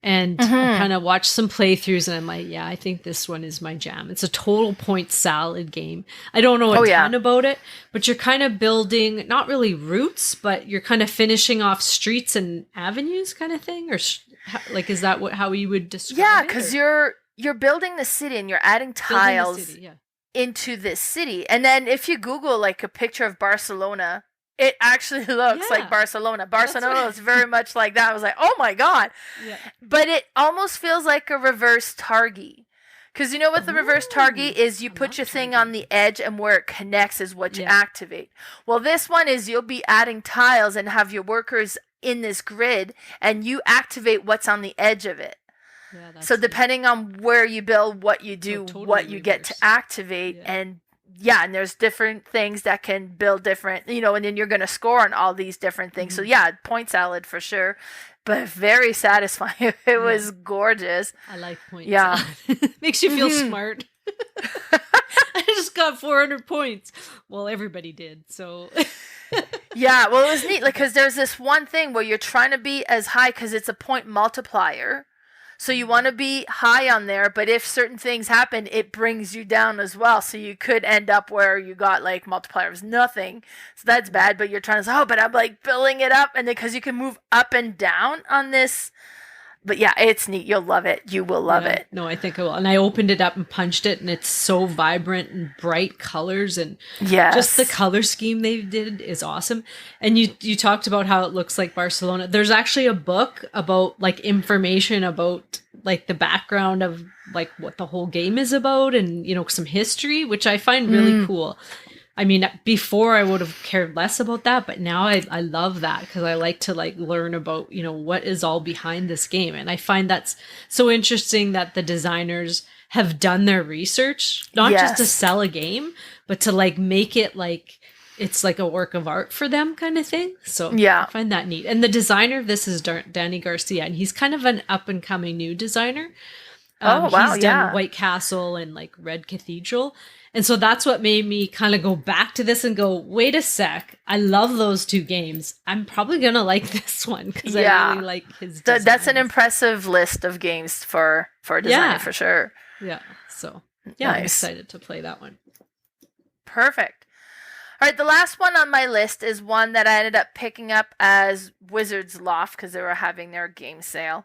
And I kind of watched some playthroughs, and I'm like, I think this one is my jam. It's a total point salad game. I don't know a ton about it, but you're kind of building, not really routes, but you're kind of finishing off streets and avenues kind of thing? Or like, is that how you would describe it? Yeah, because you're building the city and you're adding tiles into this city. And then if you Google like a picture of Barcelona, it actually looks like Barcelona. Barcelona is very much like that. I was like, oh my God. Yeah. But it almost feels like a reverse Targi. Because you know what the reverse Targi is? You put your thing on the edge, and where it connects is what you activate. Well, this one is you'll be adding tiles and have your workers in this grid, and you activate what's on the edge of it. Yeah, so depending on where you build, what you do, what you get to activate, and there's different things that can build different, and then you're going to score on all these different things. So point salad for sure, but very satisfying. It was gorgeous. I like point salad. Makes you feel smart. I just got 400 points. Well, everybody did, so... Well, it was neat, because there's this one thing where you're trying to be as high, because it's a point multiplier. So you want to be high on there, but if certain things happen, it brings you down as well. So you could end up where you got like multiplier was nothing. So that's bad, but you're trying to say, but I'm like building it up. And then because you can move up and down on this. But it's neat. You'll love it. You will love it. No, I think I will. And I opened it up and punched it, and it's so vibrant and bright colors, and just the color scheme they did is awesome. And you talked about how it looks like Barcelona. There's actually a book about like information about like the background of like what the whole game is about, and some history, which I find really cool. I mean, before I would have cared less about that, but now I love that, because I like to like learn about, what is all behind this game. And I find that's so interesting that the designers have done their research, not just to sell a game, but to like make it like it's like a work of art for them kind of thing. So I find that neat. And the designer of this is Danny Garcia, and he's kind of an up and coming new designer. He's done White Castle and like Red Cathedral. And so that's what made me kind of go back to this and go, wait a sec, I love those two games. I'm probably going to like this one, because I really like his design. That's an impressive list of games for a designer for sure. Yeah. So I'm excited to play that one. Perfect. All right, the last one on my list is one that I ended up picking up as Wizard's Loft, because they were having their game sale.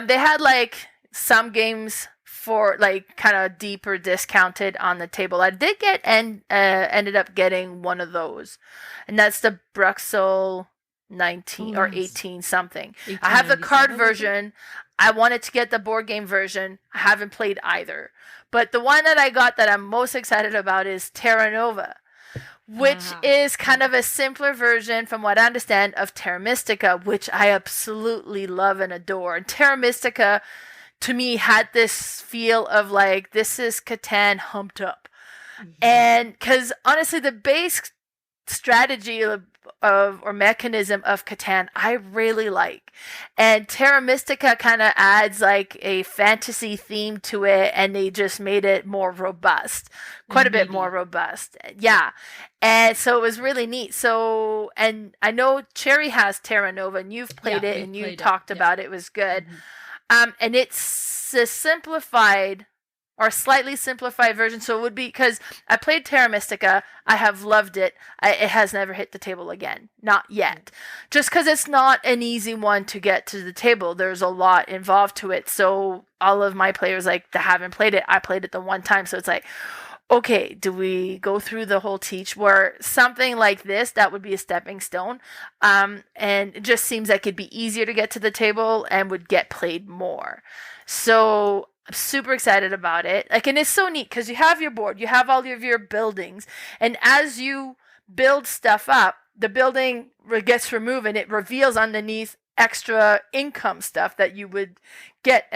They had like some games for like kind of deeper discounted on the table. I did get ended up getting one of those, and that's the Bruxelles 19 or 18 something. I have the card version. I wanted to get the board game version. I haven't played either, but the one that I got that I'm most excited about is Terra Nova, which is kind of a simpler version, from what I understand, of Terra Mystica, which I absolutely love and adore. And Terra Mystica, to me, had this feel of like, this is Catan humped up. And because honestly, the base strategy or mechanism of Catan, I really like. And Terra Mystica kind of adds like a fantasy theme to it, and they just made it more robust, quite a bit more robust. Yeah. And so it was really neat. So, and I know Cherry has Terra Nova, and you've played it, and you talked about it. It was good. And it's a simplified or slightly simplified version. So it would be, because I played Terra Mystica, I have loved it. It has never hit the table again. Not yet. Just because it's not an easy one to get to the table. There's a lot involved to it. So all of my players that haven't played it, I played it the one time. So it's like, okay, do we go through the whole teach, where something like this, that would be a stepping stone. And it just seems like it'd be easier to get to the table and would get played more. So I'm super excited about it. Like, and it's so neat because you have your board, you have all of your buildings, and as you build stuff up, the building gets removed and it reveals underneath extra income stuff that you would get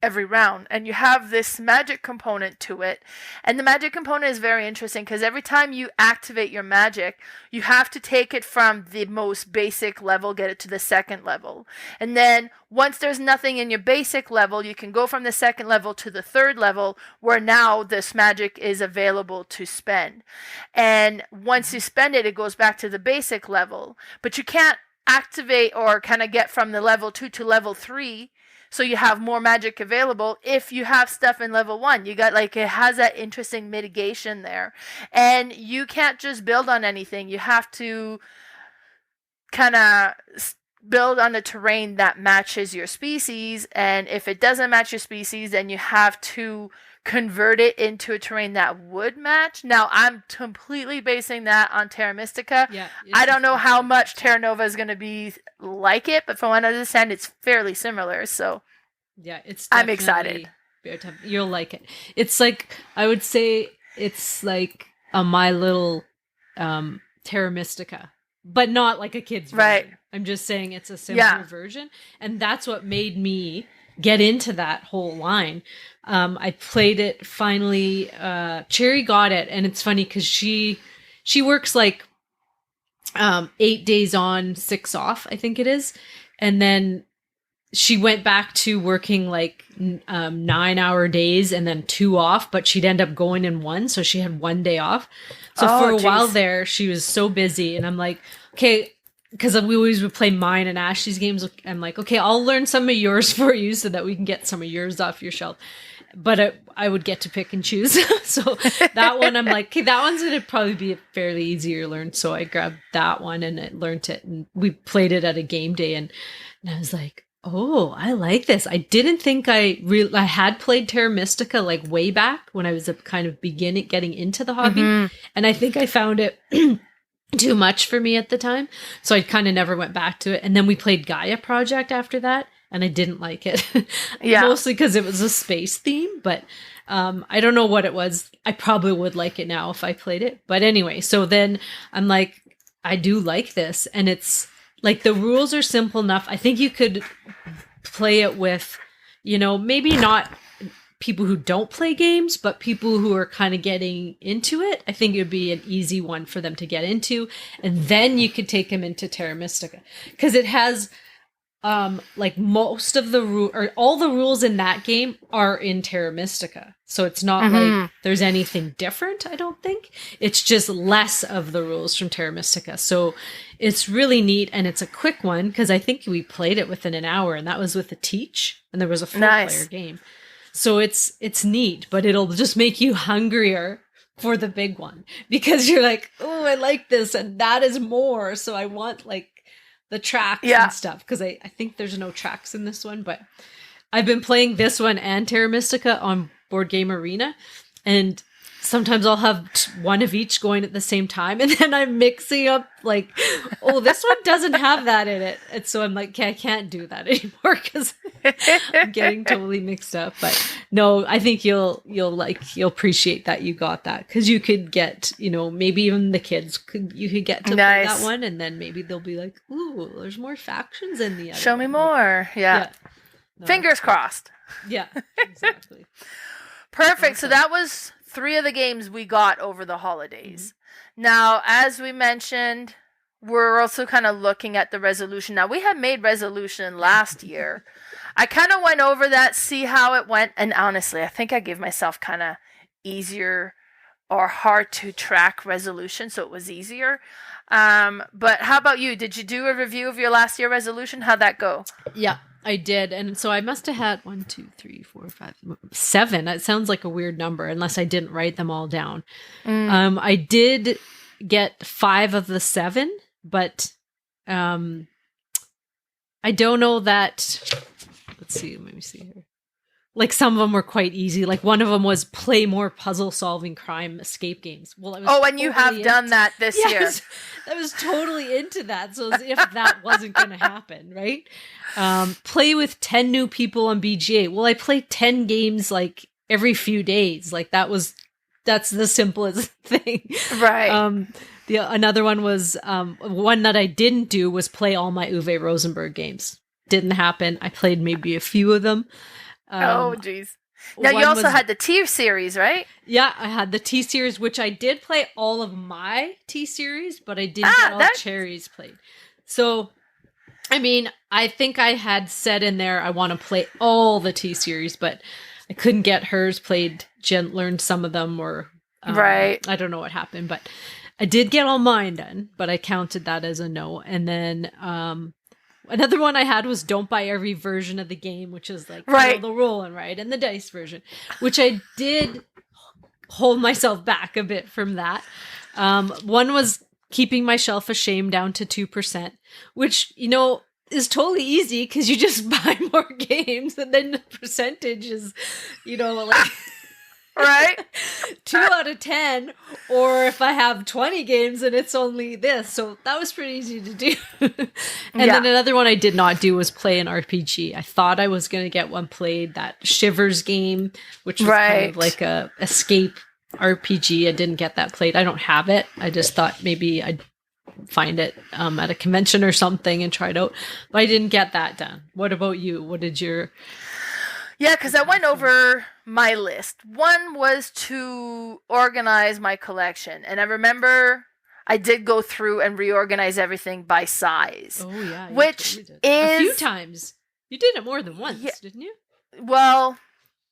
every round, and you have this magic component to it. And the magic component is very interesting because every time you activate your magic, you have to take it from the most basic level, get it to the second level, and then once there's nothing in your basic level, you can go from the second level to the third level where now this magic is available to spend. And once you spend it, it goes back to the basic level, but you can't activate or kind of get from the level 2 to level 3, so you have more magic available if you have stuff in level 1. You got, like, it has that interesting mitigation there. And you can't just build on anything. You have to kind of build on the terrain that matches your species. And if it doesn't match your species, then you have to convert it into a terrain that would match. Now, I'm completely basing that on Terra Mystica. Yeah, I don't know how much Terra Nova is going to be like it, but from what I understand, it's fairly similar. So yeah, I'm excited. You'll like it. It's like, I would say it's like a My Little Terra Mystica, but not like a kid's version. Right. I'm just saying it's a simpler version, and that's what made me get into that whole line. I played it finally. Cherry got it, and it's funny because she works like 8 days on, 6 off, I think it is, and then she went back to working like 9-hour days and then 2 off, but she'd end up going in 1, so she had 1 day off. So for a while there, she was so busy, and I'm like, okay, because we always would play mine and Ashley's games. I'm like, okay, I'll learn some of yours for you so that we can get some of yours off your shelf. But I would get to pick and choose. So that one, I'm like, okay, that one's going to probably be fairly easier to learn. So I grabbed that one and I learned it. And we played it at a game day. And I was like, oh, I like this. I didn't think I had played Terra Mystica like way back when I was kind of getting into the hobby. Mm-hmm. And I think I found it too much for me at the time. So I kind of never went back to it. And then we played Gaia Project after that. And I didn't like it. Mostly because it was a space theme, but I don't know what it was. I probably would like it now if I played it. But anyway, so then I'm like, I do like this. And it's like, the rules are simple enough. I think you could play it with, maybe not people who don't play games, but people who are kind of getting into it. I think it would be an easy one for them to get into. And then you could take them into Terra Mystica. Because it has... like most of the or all the rules in that game are in Terra Mystica. So it's not like there's anything different, I don't think. It's just less of the rules from Terra Mystica. So it's really neat, and it's a quick one because I think we played it within an hour, and that was with a teach, and there was a 4-player game. So it's neat, but it'll just make you hungrier for the big one because you're like, oh, I like this, and that is more. So I want like the tracks and stuff, because I think there's no tracks in this one, but I've been playing this one and Terra Mystica on Boardgame Arena, and sometimes I'll have one of each going at the same time, and then I'm mixing up like, oh, this one doesn't have that in it, and so I'm like, okay, I can't do that anymore because I'm getting totally mixed up. But no, I think you'll appreciate that you got that, because you could get, maybe even the kids could get to play that one, and then maybe they'll be like, ooh, there's more factions in the other show me more. No, fingers crossed. Yeah, exactly. Perfect. So that was 3 of the games we got over the holidays. Now, as we mentioned, we're also kind of looking at the resolution. Now, we had made resolution last year. I kind of went over that, see how it went, and honestly, I think I gave myself kind of easier or hard to track resolution, so it was easier. But how about you? Did you do a review of your last year resolution? How'd that go? Yeah, I did. And so I must have had 1, 2, 3, 4, 5, 7. That sounds like a weird number unless I didn't write them all down. I did get 5 of the 7, but I don't know that. Let's see. Let me see here. like some of them were quite easy. Like one of them was play more puzzle-solving crime escape games. Well, I was and you have done that this year. I was totally into that. So as if that wasn't going to happen, right? Play with 10 new people on BGA. Well, I played 10 games like every few days. Like that's the simplest thing. Right. Another one was one that I didn't do was play all my Uwe Rosenberg games. Didn't happen. I played maybe a few of them. Oh, jeez. Now, you also had the T series, right? Yeah, I had the T series, which I did play all of my T series, but I didn't get all Cherry's played. So, I mean, I think I had said in there I want to play all the T series, but I couldn't get hers played. Jen learned some of them, or right. I don't know what happened, but I did get all mine done, but I counted that as a no. And then another one I had was don't buy every version of the game, which is like the roll and write and the dice version, which I did hold myself back a bit from that. One was keeping my shelf of shame down to 2%, which, is totally easy because you just buy more games and then the percentage is, like... Right? 2 out of 10, or if I have 20 games and it's only this. So that was pretty easy to do. Then another one I did not do was play an RPG. I thought I was going to get one played, that Shivers game, which was kind of like a escape RPG. I didn't get that played. I don't have it. I just thought maybe I'd find it at a convention or something and try it out. But I didn't get that done. What about you? What did your... Yeah, because I went over my list. One was to organize my collection. And I remember I did go through and reorganize everything by size. Oh, yeah. Which is... a few times. You did it more than once, didn't you? Well...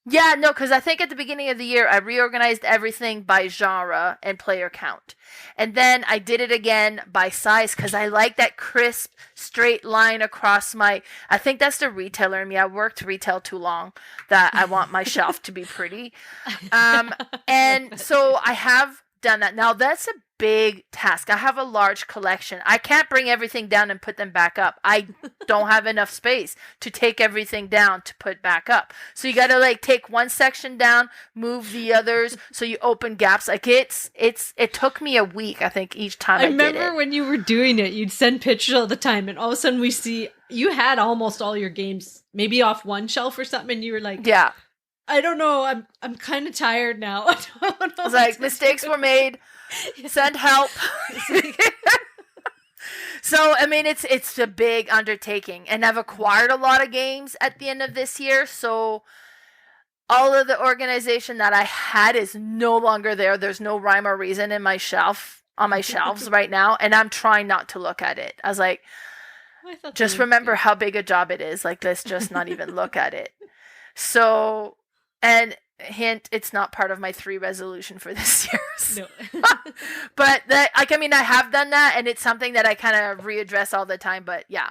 Yeah, no, because I think at the beginning of the year, I reorganized everything by genre and player count. And then I did it again by size because I like that crisp, straight line across my... I think that's the retailer in me. I worked retail too long that I want my shelf to be pretty. And so I have done that. Now, that's a big task. I have a large collection. I can't bring everything down and put them back up. I don't have enough space to take everything down to put back up. So you got to take one section down, move the others, so you open gaps. It took me a week, I think, each time I did it. I remember when you were doing it, you'd send pictures all the time, and all of a sudden we see you had almost all your games maybe off one shelf or something, and you were like, yeah, I don't know, I'm kind of tired now. I don't know. I was like, mistakes were made. Send help. So, I mean, it's a big undertaking, and I've acquired a lot of games at the end of this year, so all of the organization that I had is no longer there. There's no rhyme or reason on my shelves right now, and I'm trying not to look at it. I was like, just remember how big a job it is. Like, let's just not even look at it. So, and hint, it's not part of my 3 resolution for this year. So. No. But I have done that, and it's something that I kind of readdress all the time. But yeah,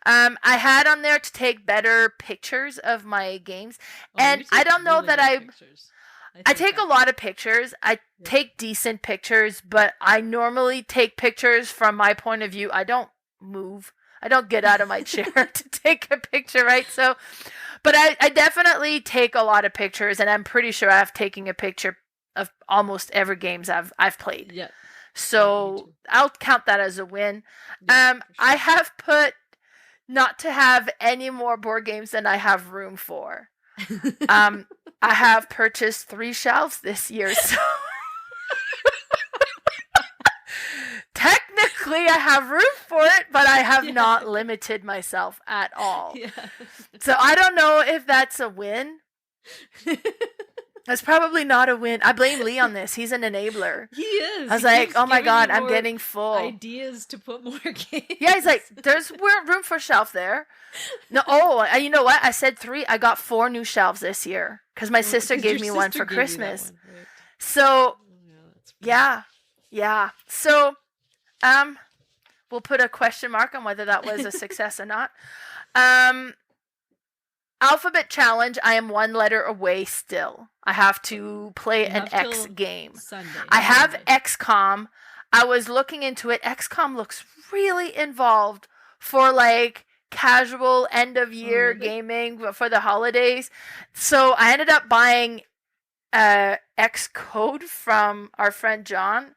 I had on there to take better pictures of my games, and I don't know that I take a lot of pictures. I take decent pictures, but I normally take pictures from my point of view. I don't move. I don't get out of my chair to take a picture, right? So, but I definitely take a lot of pictures, and I'm pretty sure I've taken a picture of almost every games I've played. Yeah. So I'll count that as a win. Yeah, sure. I have put not to have any more board games than I have room for. I have purchased 3 shelves this year, so technically I have room for it, but I have not limited myself at all. Yeah. So I don't know if that's a win. That's probably not a win. I blame Lee on this. He's an enabler. He is. I was like, oh my God, I'm getting full. Ideas to put more games. Yeah, he's like, there's room for a shelf there. No, you know what? I said 3. I got 4 new shelves this year because my sister gave me one for Christmas. One, right? So, yeah. So, we'll put a question mark on whether that was a success or not. Alphabet challenge, I am 1 letter away still. I have to play an X game. Sunday. I have XCOM. I was looking into it. XCOM looks really involved for casual end of year gaming for the holidays. So I ended up buying X code from our friend John.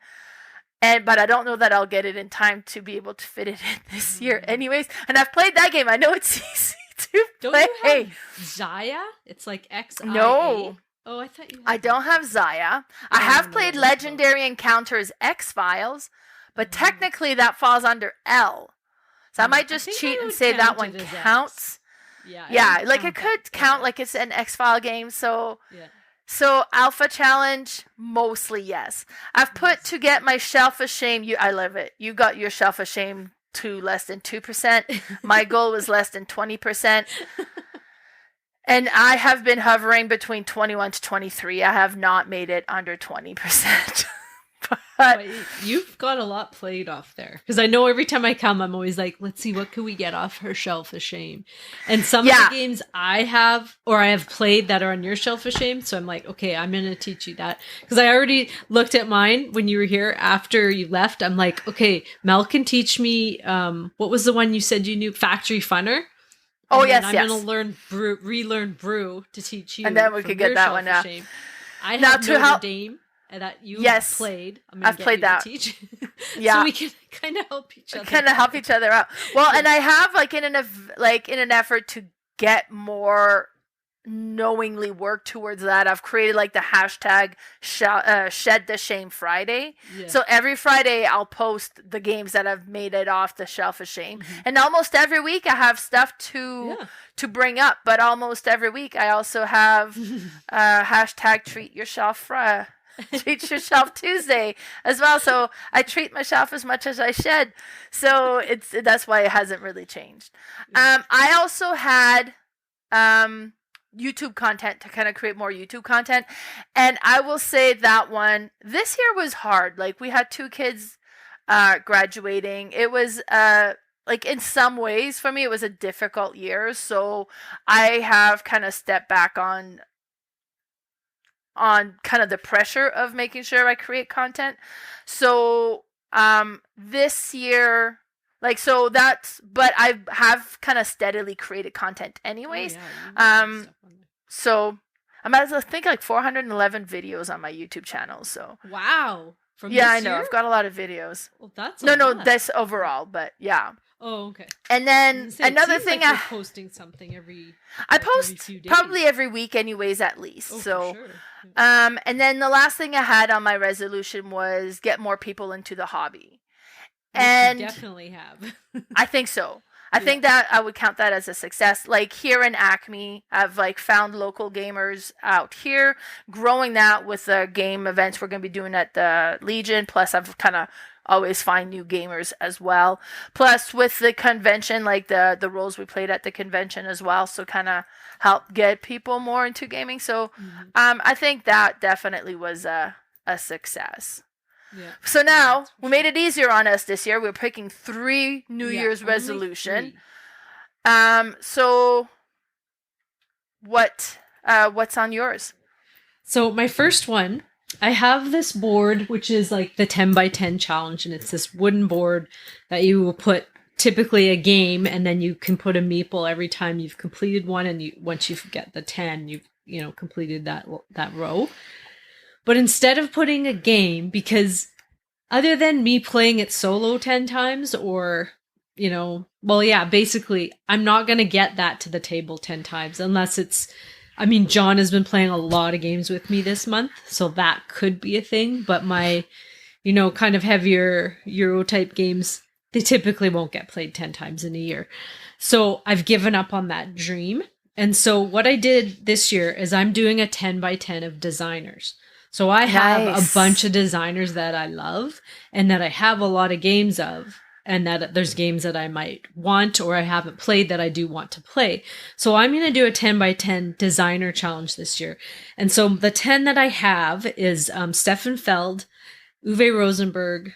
But I don't know that I'll get it in time to be able to fit it in this year anyways. And I've played that game. I know it's easy to play. Don't you have Xia? It's like X-I-A. No. Oh, I thought you had I don't have Xia. I have played Legendary Encounters X-Files, but technically that falls under L. So I might just cheat and say that one counts. Yeah, like it could count like it's an X-File game, so... Yeah. So Alpha Challenge, mostly yes. I've put to get my Shelf of Shame. I love it. You got your Shelf of Shame to less than 2%. My goal was less than 20%. And I have been hovering between 21 to 23. I have not made it under 20%. But you've got a lot played off there. Because I know every time I come, I'm always like, let's see, what can we get off her Shelf of Shame? And some of the games I have played that are on your Shelf of Shame. So I'm like, okay, I'm going to teach you that. Because I already looked at mine when you were here after you left. I'm like, okay, Mel can teach me, what was the one you said you knew? Factory Funner. Oh, yes, I'm going to learn relearn Brew to teach you. And then we could get that one out. I have Notre Dame. That you played. I've played that. Teach. Yeah, so we can kind of help each other. Out. Well, and I have like in an effort to get more knowingly work towards that. I've created like the hashtag Shed the Shame Friday. Yeah. So every Friday I'll post the games that I've made it off the Shelf of Shame, and almost every week I have stuff to bring up. But almost every week I also have hashtag Treat Yourself Treat Yourself Tuesday as well. So I treat myself as much as I shed. So that's why it hasn't really changed. I also had YouTube content to kind of create more YouTube content. And I will say that one, this year was hard. Like we had 2 kids graduating. It was like in some ways for me, it was a difficult year. So I have kind of stepped back on kind of the pressure of making sure I create content. So this year, but I have kind of steadily created content anyways. So I'm at, I think, like 411 videos on my YouTube channel. So wow. I know. I've got a lot of videos. Well, that's that's overall, but yeah. Oh, okay. And then another thing, like you're posting something I post probably every week anyways, at least. Oh, so, for sure. And then the last thing I had on my resolution was get more people into the hobby. And you definitely have. I think so. I think that I would count that as a success. Like here in Acme, I've like found local gamers out here, growing that with the game events we're going to be doing at the Legion. Plus, I've kind of always find new gamers as well. Plus, with the convention, like the roles we played at the convention as well, so kind of help get people more into gaming. So, I think that definitely was a success. Yeah. So now we made it easier on us this year. We're picking 3 New Year's resolution. 3. So what's on yours? So my first one, I have this board, which is like the 10 by 10 challenge, and it's this wooden board that you will put typically a game, and then you can put a meeple every time you've completed one, and once you get the 10, you've completed that row. But instead of putting a game, because other than me playing it solo 10 times or, basically, I'm not going to get that to the table 10 times unless John has been playing a lot of games with me this month, so that could be a thing. But my, kind of heavier Euro type games, they typically won't get played 10 times in a year. So I've given up on that dream. And so what I did this year is I'm doing a 10 by 10 of designers. So I have a bunch of designers that I love and that I have a lot of games of, and that there's games that I might want or I haven't played that I do want to play. So I'm going to do a 10 by 10 designer challenge this year. And so the 10 that I have is Stefan Feld, Uwe Rosenberg,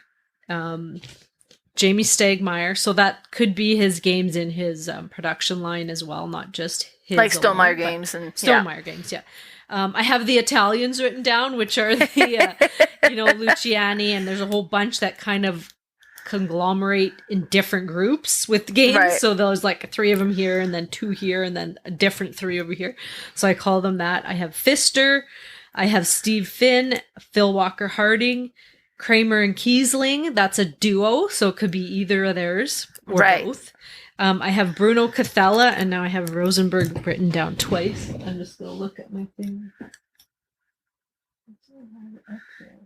Jamie Stegmaier. So that could be his games in his production line as well, not just his like Stonemaier games and Stonemaier games. Yeah. I have the Italians written down, which are the, Luciani, and there's a whole bunch that kind of conglomerate in different groups with games. Right. So there's like 3 of them here and then 2 here and then a different 3 over here. So I call them that. I have Pfister. I have Steve Finn, Phil Walker Harding, Kramer and Kiesling. That's a duo. So it could be either of theirs or both. I have Bruno Cathella, and now I have Rosenberg written down twice. I'm just going to look at my thing.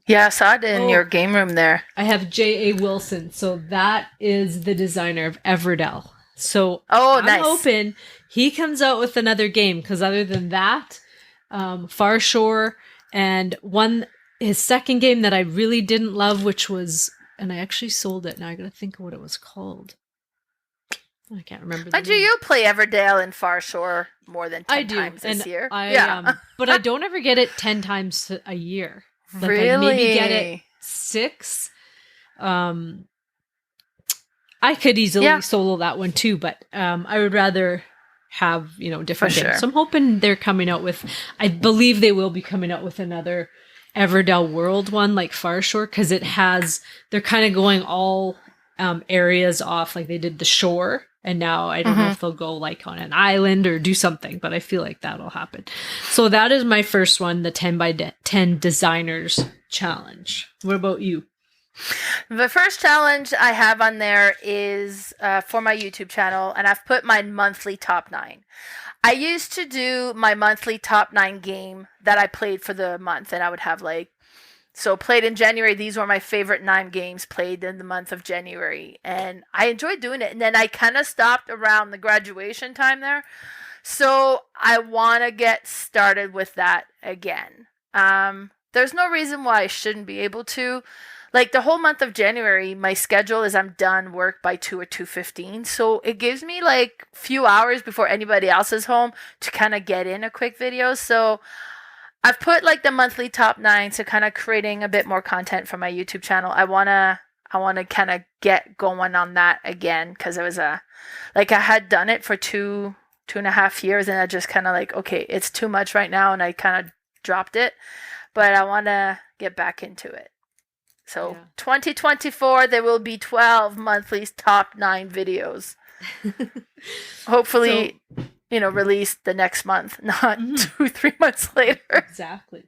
Yeah, I saw it in your game room there. I have J.A. Wilson. So that is the designer of Everdell. So I'm hoping he comes out with another game, because other than that, Far Shore and his second game that I really didn't love, which was, and I actually sold it. Now I got to think of what it was called. I can't remember. You play Everdale and Far Shore more than 10 times this year? But I don't ever get it 10 times a year. Like really? I maybe get it 6. I could easily solo that one too, but I would rather have, different games. So I'm hoping they're coming out with, I believe they will be coming out with another Everdell World one like Far Shore, because they're kind of going all areas off, like they did the shore. And now I don't know if they'll go like on an island or do something, but I feel like that'll happen. So that is my first one, the 10 by 10 designers challenge. What about you? The first challenge I have on there is for my YouTube channel, and I've put my monthly top 9. I used to do my monthly top 9 game that I played for the month, and I would have played in January. These were my favorite 9 games played in the month of January. And I enjoyed doing it. And then I kind of stopped around the graduation time there. So I want to get started with that again. There's no reason why I shouldn't be able to. Like the whole month of January, my schedule is I'm done work by 2 or 2:15. So it gives me like few hours before anybody else is home to kind of get in a quick video. So I've put like the monthly top 9, so kind of creating a bit more content for my YouTube channel. I wanna kind of get going on that again, because it was I had done it for 2.5 years, and I just kind of like, okay, it's too much right now, and I kind of dropped it. But I want to get back into it. So 2024, there will be 12 monthly top 9 videos. Hopefully. Released the next month, not 2-3 months later. Exactly.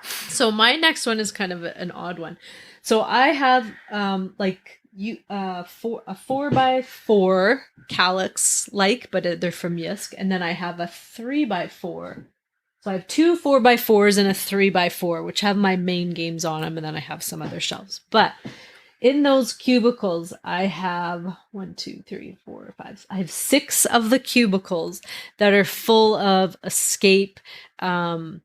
So my next one is kind of an odd one. So I have a 4x4 Calyx but they're from Yisk, and then I have a 3x4. So I have 2 4x4s and a 3x4, which have my main games on them, and then I have some other shelves. But in those cubicles, I have 1, 2, 3, 4, 5. I have 6 of the cubicles that are full of escape, crime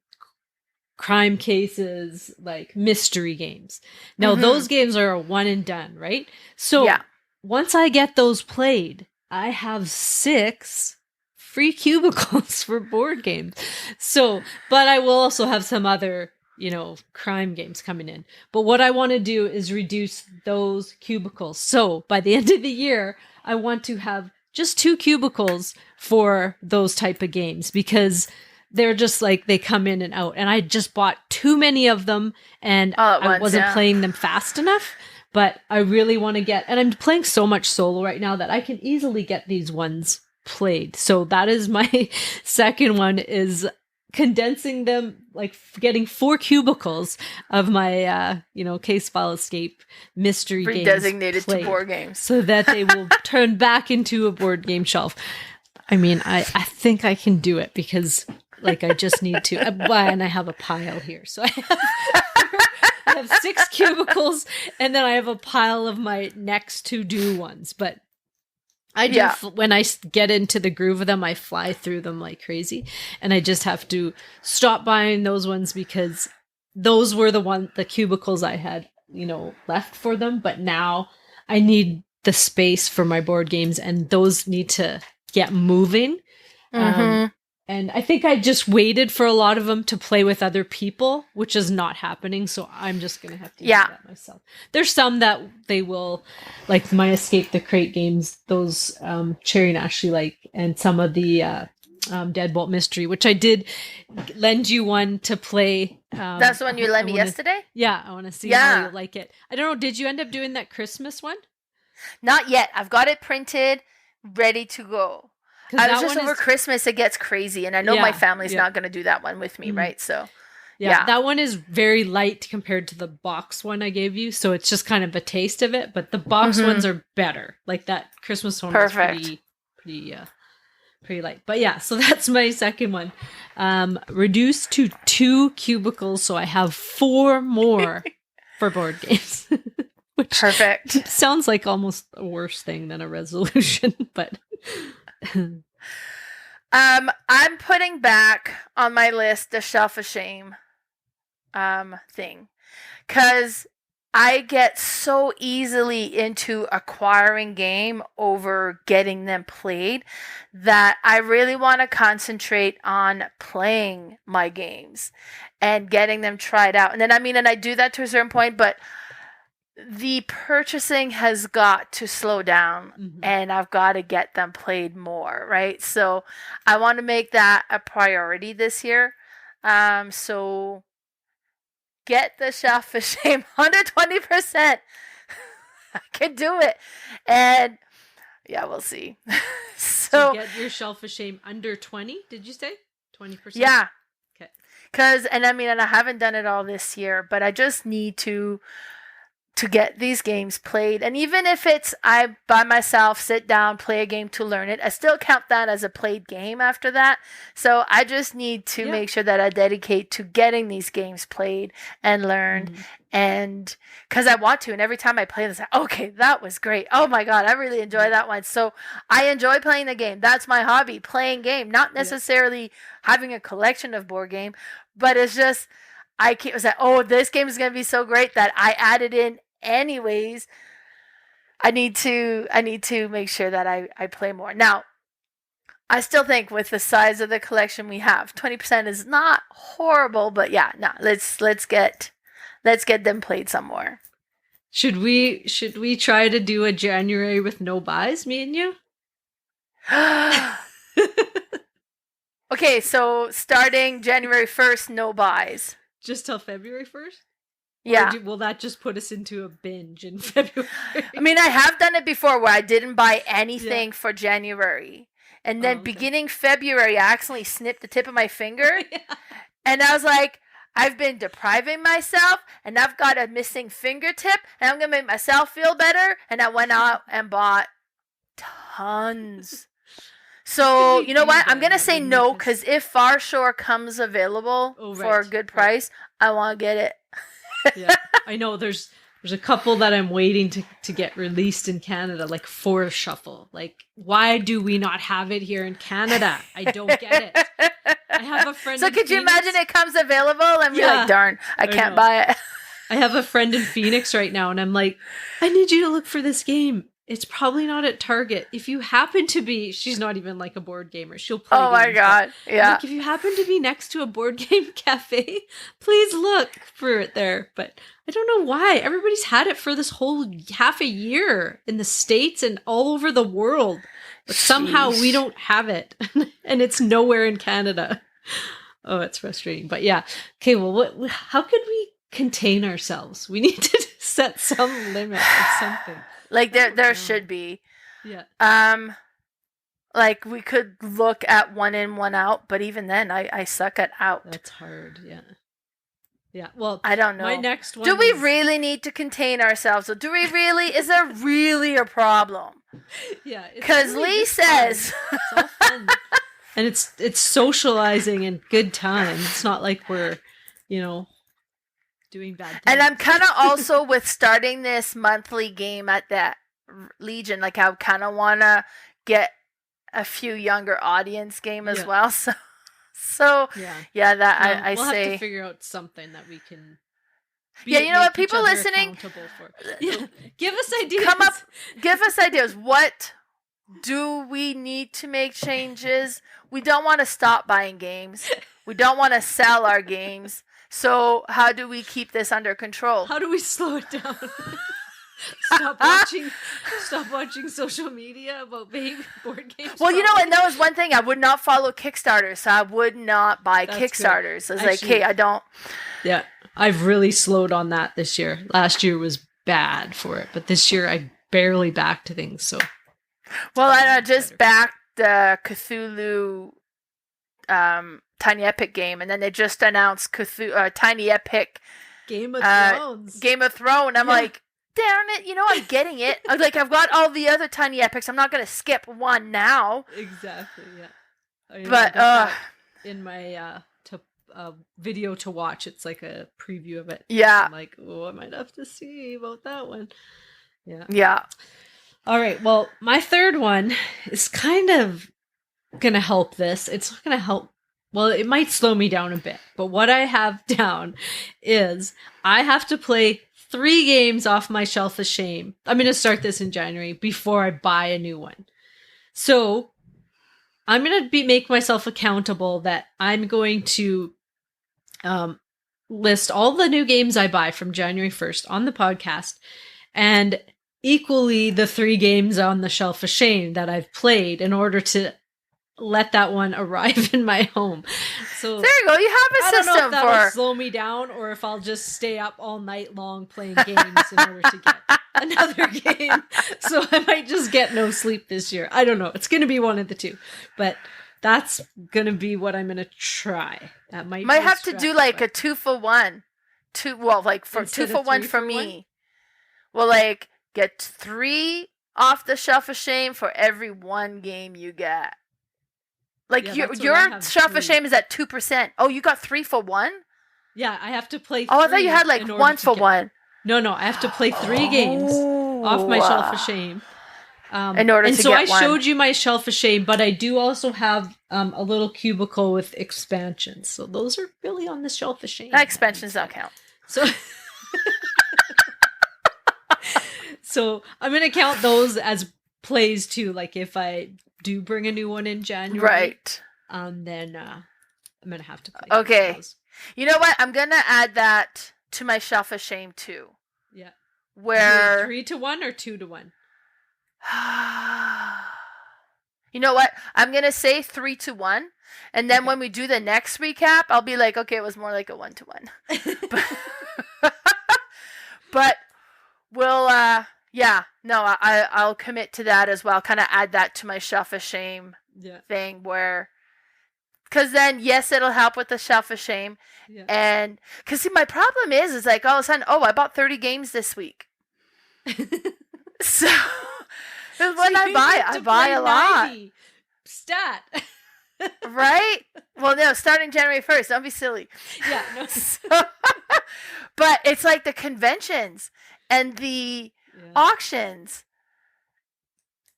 cases, like mystery games. Now, those games are a one and done, right? So once I get those played, I have 6 free cubicles for board games. So, but I will also have some other crime games coming in. But what I want to do is reduce those cubicles. So by the end of the year, I want to have just 2 cubicles for those type of games, because they're just like, they come in and out. And I just bought too many of them, and I wasn't playing them fast enough. But I really want to get, and I'm playing so much solo right now that I can easily get these ones played. So that is my second one, is condensing them, like getting 4 cubicles of my case file escape mystery games designated to board games, so that they will turn back into a board game shelf. I mean, I think I can do it, because like I just need to, and I have a pile here. So I have 6 cubicles, and then I have a pile of my next to do ones. But I do, when I get into the groove of them, I fly through them like crazy. And I just have to stop buying those ones, because those were the cubicles I had, left for them. But now I need the space for my board games, and those need to get moving. And I think I just waited for a lot of them to play with other people, which is not happening. So I'm just going to have to do that myself. There's some that they will, like my Escape the Crate games, those Cherry and Ashley like, and some of the Deadbolt Mystery, which I did lend you one to play. That's the one you lent me yesterday? Yeah, I want to see how you like it. I don't know, did you end up doing that Christmas one? Not yet. I've got it printed, ready to go. I was just over Christmas, it gets crazy, and I know my family's not going to do that one with me, right? So, yeah, that one is very light compared to the box one I gave you, so it's just kind of a taste of it, but the box ones are better. Like that Christmas one was pretty light. But yeah, so that's my second one. Reduced to 2 cubicles, so I have 4 more for board games. Which perfect. Sounds like almost a worse thing than a resolution, but I'm putting back on my list the Shelf of Shame thing, because I get so easily into acquiring game over getting them played that I really want to concentrate on playing my games and getting them tried out. And then and I do that to a certain point, but the purchasing has got to slow down, and I've got to get them played more, right? So I want to make that a priority this year. So get the Shelf of Shame under 20%. I can do it. And yeah, we'll see. So get your Shelf of Shame under 20, did you say? 20%? Yeah. Okay. Because, and I haven't done it all this year, but I just need to get these games played. And even if it's I by myself sit down, play a game to learn it, I still count that as a played game after that. So I just need to make sure that I dedicate to getting these games played and learned. And because I want to, and every time I play this, okay, that was great. Oh my God, I really enjoy that one. So I enjoy playing the game. That's my hobby, playing game, not necessarily having a collection of board game, but it's just, I was like, oh, this game is going to be so great that I added in anyways. I need to make sure that I play more. Now, I still think with the size of the collection we have, 20% is not horrible, but yeah, no, let's get them played some more. Should we try to do a January with no buys, me and you? Okay, so starting January 1st, no buys. Just till February 1st? Yeah. Will that just put us into a binge in February? I have done it before where I didn't buy anything for January. And then beginning February, I accidentally snipped the tip of my finger. And I was like, I've been depriving myself, and I've got a missing fingertip, and I'm going to make myself feel better. And I went out and bought tons. So, you know what? I'm going to say no, because if Far Shore comes available for a good price, I want to get it. Yeah, I know there's a couple that I'm waiting to get released in Canada, like For Shuffle. Like, why do we not have it here in Canada? I don't get it. I have a friend. So could you imagine it comes available and be like, darn, I can't buy it. I have a friend in Phoenix right now, and I'm like, I need you to look for this game. It's probably not at Target. If you happen to be, she's not even like a board gamer. She'll play games. Oh my God. Yeah. Like, if you happen to be next to a board game cafe, please look for it there. But I don't know why. Everybody's had it for this whole half a year in the States and all over the world. But somehow we don't have it. And it's nowhere in Canada. Oh, it's frustrating. But yeah. Okay, well, how could we contain ourselves? We need to set some limit or something. Like there should be. Yeah. Like we could look at one in, one out, but even then I suck at out. That's hard, yeah. Yeah. Well, I don't know. My next one. Do we really need to contain ourselves? Or do we really? Is there really a problem? Yeah. Because really Lee says it's all fun. And it's socializing and good time. It's not like we're, doing bad things. And I'm kind of also with starting this monthly game at that Legion. Like I kind of want to get a few younger audience game as well. So yeah, that we'll say have to figure out something that we can. Yeah, you know what? People listening, yeah, give us ideas. Give us ideas. What do we need to make changes? We don't want to stop buying games. We don't want to sell our games. So how do we keep this under control? How do we slow it down? Stop watching social media about big board games. Well, and that was one thing. I would not follow Kickstarters, so I would not buy Kickstarters. Good. I was like, hey, I don't. Yeah, I've really slowed on that this year. Last year was bad for it, but this year barely back to things. So, well, I just backed the Cthulhu Tiny Epic game, and then they just announced Tiny Epic Game of Thrones. Game of Thrones. I'm like, darn it, I'm getting it. I'm like, I've got all the other Tiny Epics. I'm not going to skip one now. Exactly, yeah. But in my video to watch, it's like a preview of it. Yeah. I'm like, oh, I might have to see about that one. Yeah. Yeah. All right. Well, my third one is kind of going to help this. It's not going to help. Well, it might slow me down a bit, but what I have down is I have to play 3 games off my shelf of shame. I'm going to start this in January before I buy a new one. So I'm going to make myself accountable that I'm going to list all the new games I buy from January 1st on the podcast, and equally the 3 games on the shelf of shame that I've played in order to let that one arrive in my home. So there you go. You have a system. I don't know if that'll slow me down or if I'll just stay up all night long playing games in order to get another game. So I might just get no sleep this year. I don't know. It's going to be one of the two, but that's going to be what I'm going to try. That might have to do like a 2-for-1. 2-for-1 for me. Well, like get 3 off the shelf of shame for every 1 game you get. Like your shelf of shame is at 2%. Oh, you got 3 for 1? Yeah, I have to play. Oh, I thought you had like 1 for 1. No, I have to play 3 games off my shelf of shame. In order to get one. And so I showed you my shelf of shame, but I do also have a little cubicle with expansions. So those are really on the shelf of shame. That expansions don't count. So, so I'm going to count those as plays too. Like if I do bring a new one in January, right? Then I'm going to have to play. Okay. Those. You know what? I'm going to add that to my shelf of shame too. Yeah. Where 3-1 or 2-1? You know what? I'm going to say 3-1. And then when we do the next recap, I'll be like, okay, it was more like a 1-1. But we'll, I'll commit to that as well. Kind of add that to my shelf of shame thing where, because then, yes, it'll help with the shelf of shame. Yeah. And, because see, my problem is like all of a sudden, I bought 30 games this week. So, when I buy a lot. 90. Stat. Right? Well, no, starting January 1st. Don't be silly. Yeah. No. But it's like the conventions and the auctions.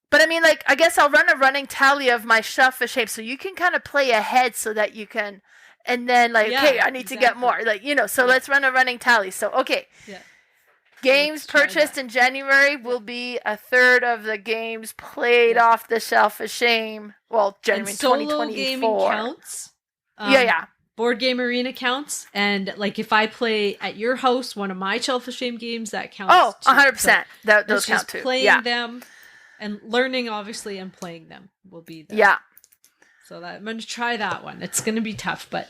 But I mean, like, I guess I'll run a running tally of my shelf of shame so you can kind of play ahead so that you can, and then like, okay, I need to get more. Like, so let's run a running tally. So, okay. Yeah. Games purchased in January will be a third of the games played off the shelf of shame. Well, January 2024. Gaming counts. Board Game Arena counts. And like if I play at your house one of my shelf of shame games, that counts. Oh, 100%. So those count too. Playing them and learning, obviously, and playing them will be there. Yeah. So I'm going to try that one. It's going to be tough, but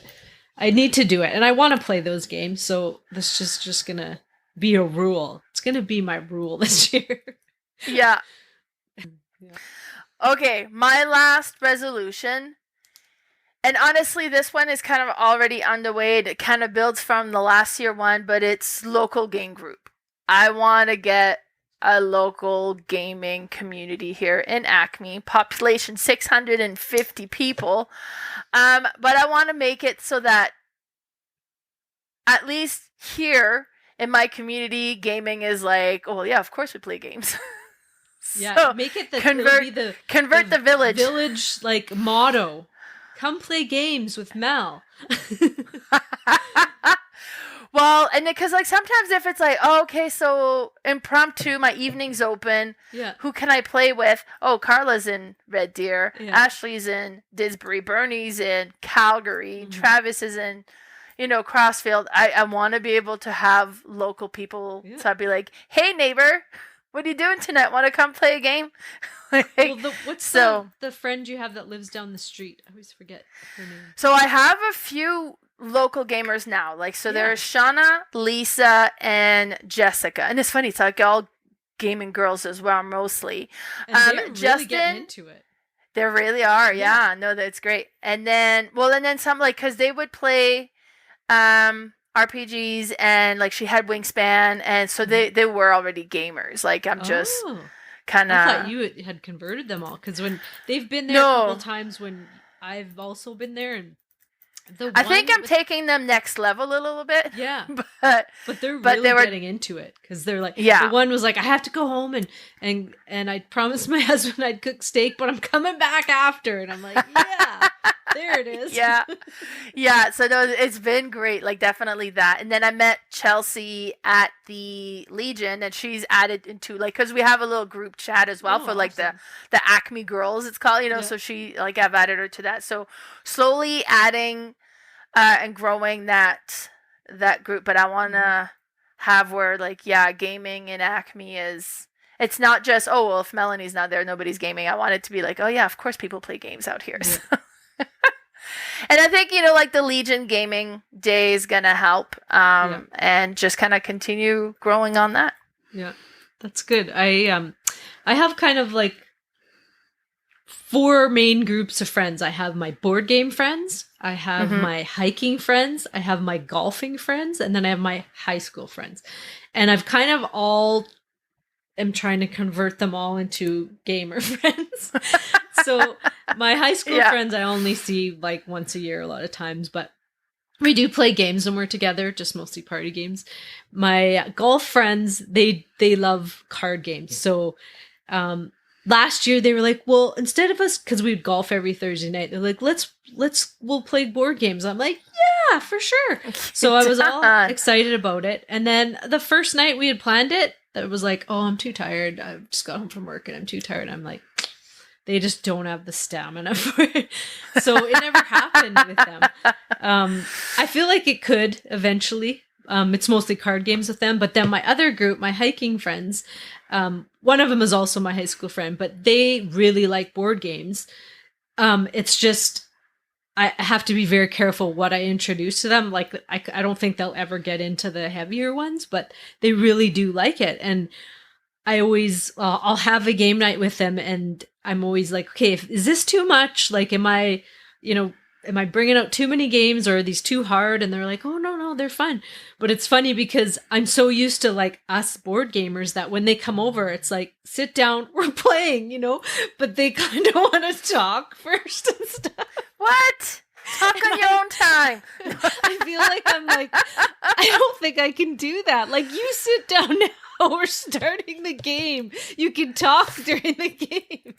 I need to do it. And I want to play those games. So this is just going to be a rule. It's going to be my rule this year. Yeah. Okay, my last resolution. And honestly, this one is kind of already underway. It kind of builds from the last year one, but it's local game group. I want to get a local gaming community here in Acme. Population 650 people. But I want to make it so that at least here in my community, gaming is like, oh, yeah, of course we play games. So make it convert the village. Village like motto. Come play games with Mel. Well, and because like sometimes if it's like, oh, okay, so impromptu, my evening's open. Yeah. Who can I play with? Oh, Carla's in Red Deer. Yeah. Ashley's in Disbury. Bernie's in Calgary. Mm-hmm. Travis is in, Crossfield. I want to be able to have local people. Yeah. So I'd be like, hey, neighbor, what are you doing tonight? Want to come play a game? What's the friend you have that lives down the street? I always forget her name. So I have a few local gamers now. There's Shauna, Lisa, and Jessica. And it's funny, it's like all gaming girls as well, mostly. And they're really Justin, getting into it. They really are. Yeah. No, that's great. And then some, like, because they would play RPGs, and like she had Wingspan, and so they were already gamers. Like, I'm just kind of. I thought you had converted them all, because when they've been there a couple times when I've also been there, and I think I'm taking them next level a little bit. Yeah, but they're really getting into it, because they're like, the one was like, I have to go home and I promised my husband I'd cook steak, but I'm coming back after, and I'm like, yeah, there it is. Yeah. So no, it's been great. Like, definitely that. And then I met Chelsea at the Legion, and she's added into, like, because we have a little group chat as well for like the Acme girls, it's called, so she, like, I've added her to that. So slowly adding and growing that group. But I want to have where, like, gaming in Acme is, it's not just, oh, well, if Melanie's not there, nobody's gaming. I want it to be like, oh yeah, of course people play games out here. So. And I think, like, the Legion gaming day is going to help and just kind of continue growing on that. Yeah, that's good. I have kind of like 4 main groups of friends. I have my board game friends, I have my hiking friends, I have my golfing friends, and then I have my high school friends. And I've kind of am trying to convert them all into gamer friends. So my high school friends I only see like once a year a lot of times, but we do play games when we're together, just mostly party games. My golf friends, they love card games. So last year they were like, well, instead of us, because we'd golf every Thursday night, they're like, we'll play board games. I'm like, yeah, for sure. So I was all excited about it. And then the first night we had planned it, that was like, oh, I'm too tired. I just got home from work and I'm too tired. I'm like, they just don't have the stamina for it. So it never happened with them. I feel like it could eventually. It's mostly card games with them. But then my other group, my hiking friends, one of them is also my high school friend, but they really like board games. It's just, I have to be very careful what I introduce to them. Like, I don't think they'll ever get into the heavier ones, but they really do like it. And I always, I'll have a game night with them, and I'm always like, okay, is this too much? Like, am I bringing out too many games, or are these too hard? And they're like, oh, no, they're fun. But it's funny because I'm so used to, like, us board gamers that when they come over, it's like, sit down, we're playing, but they kind of want to talk first and stuff. What? Talk on your own time. I feel like I'm like, I don't think I can do that. Like, you sit down now. We're starting the game. You can talk during the game.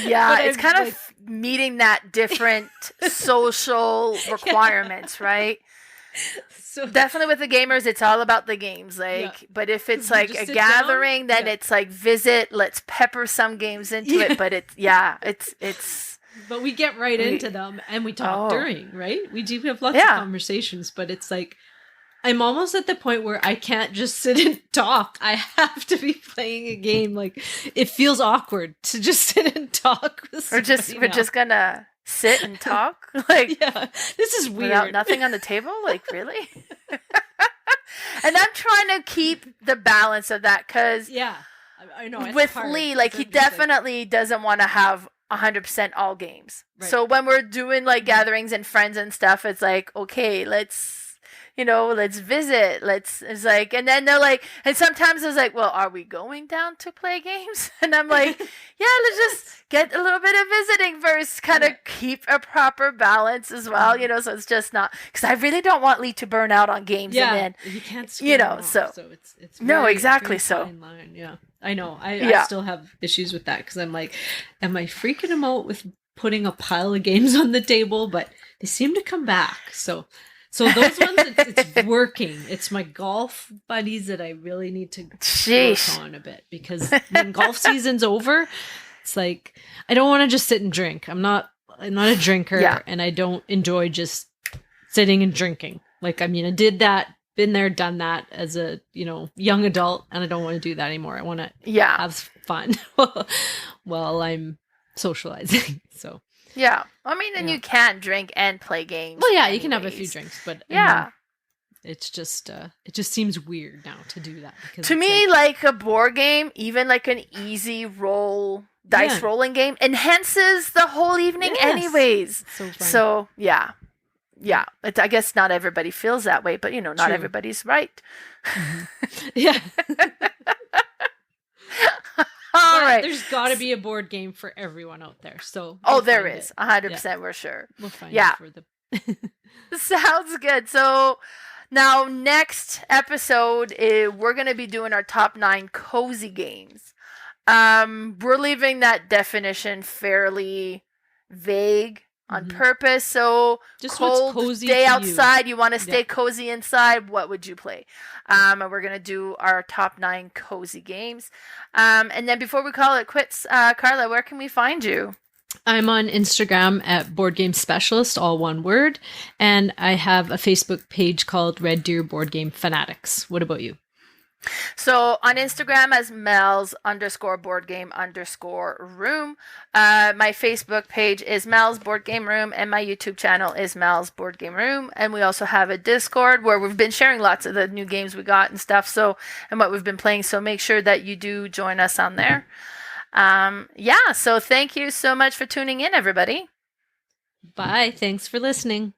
Yeah, it's kind of meeting that different social requirements, right? So definitely with the gamers, it's all about the games. But if it's like a gathering, then it's like visit. Let's pepper some games into it. But it's. But we get right into them, and we talk during, right? We do have lots of conversations, but it's like, I'm almost at the point where I can't just sit and talk. I have to be playing a game. Like, it feels awkward to just sit and talk with somebody. We're just gonna sit and talk? Like, this is weird. Without nothing on the table? Like, really? And I'm trying to keep the balance of that, because I know with Lee, like, he definitely doesn't want to have 100% all games. Right. So when we're doing like gatherings and friends and stuff, it's like, okay, let's visit. It's like, and then they're like, and sometimes it's like, well, are we going down to play games? And I'm like, yeah, let's just get a little bit of visiting first, kind of keep a proper balance as well, so it's just not, because I really don't want Lee to burn out on games. Yeah, and then, you can't, so it's very, no, exactly. So line. Yeah, I know. I still have issues with that, because I'm like, am I freaking him out with putting a pile of games on the table? But they seem to come back. So those ones, it's working. It's my golf buddies that I really need to work on a bit, because when golf season's over, it's like, I don't want to just sit and drink. I'm not a drinker, and I don't enjoy just sitting and drinking. Like, I mean, I did that, been there, done that as a, young adult, and I don't want to do that anymore. I want to have fun while I'm socializing. So. Yeah. I mean, and you can drink and play games. Well, yeah, you can have a few drinks, but It's just it just seems weird now to do that. To me, like a board game, even like an easy roll dice rolling game enhances the whole evening anyways. So yeah. I guess not everybody feels that way, but not everybody's right. Mm-hmm. Yeah. All right. There's got to be a board game for everyone out there. So there is 100%. We're sure. We'll find it for them. Sounds good. So now next episode, we're going to be doing our top 9 cozy games. We're leaving that definition fairly vague on purpose. So just cold day outside, you want to stay cozy inside, what would you play? And we're going to do our top 9 cozy games. And then before we call it quits, Carla, where can we find you? I'm on Instagram at boardgamespecialist, all one word. And I have a Facebook page called Red Deer Board Game Fanatics. What about you? So on Instagram as Mel's_boardgame_room. My Facebook page is Mel's Board Game Room, and my YouTube channel is Mel's Board Game Room. And we also have a Discord where we've been sharing lots of the new games we got and stuff. And what we've been playing. So make sure that you do join us on there. So thank you so much for tuning in, everybody. Bye. Thanks for listening.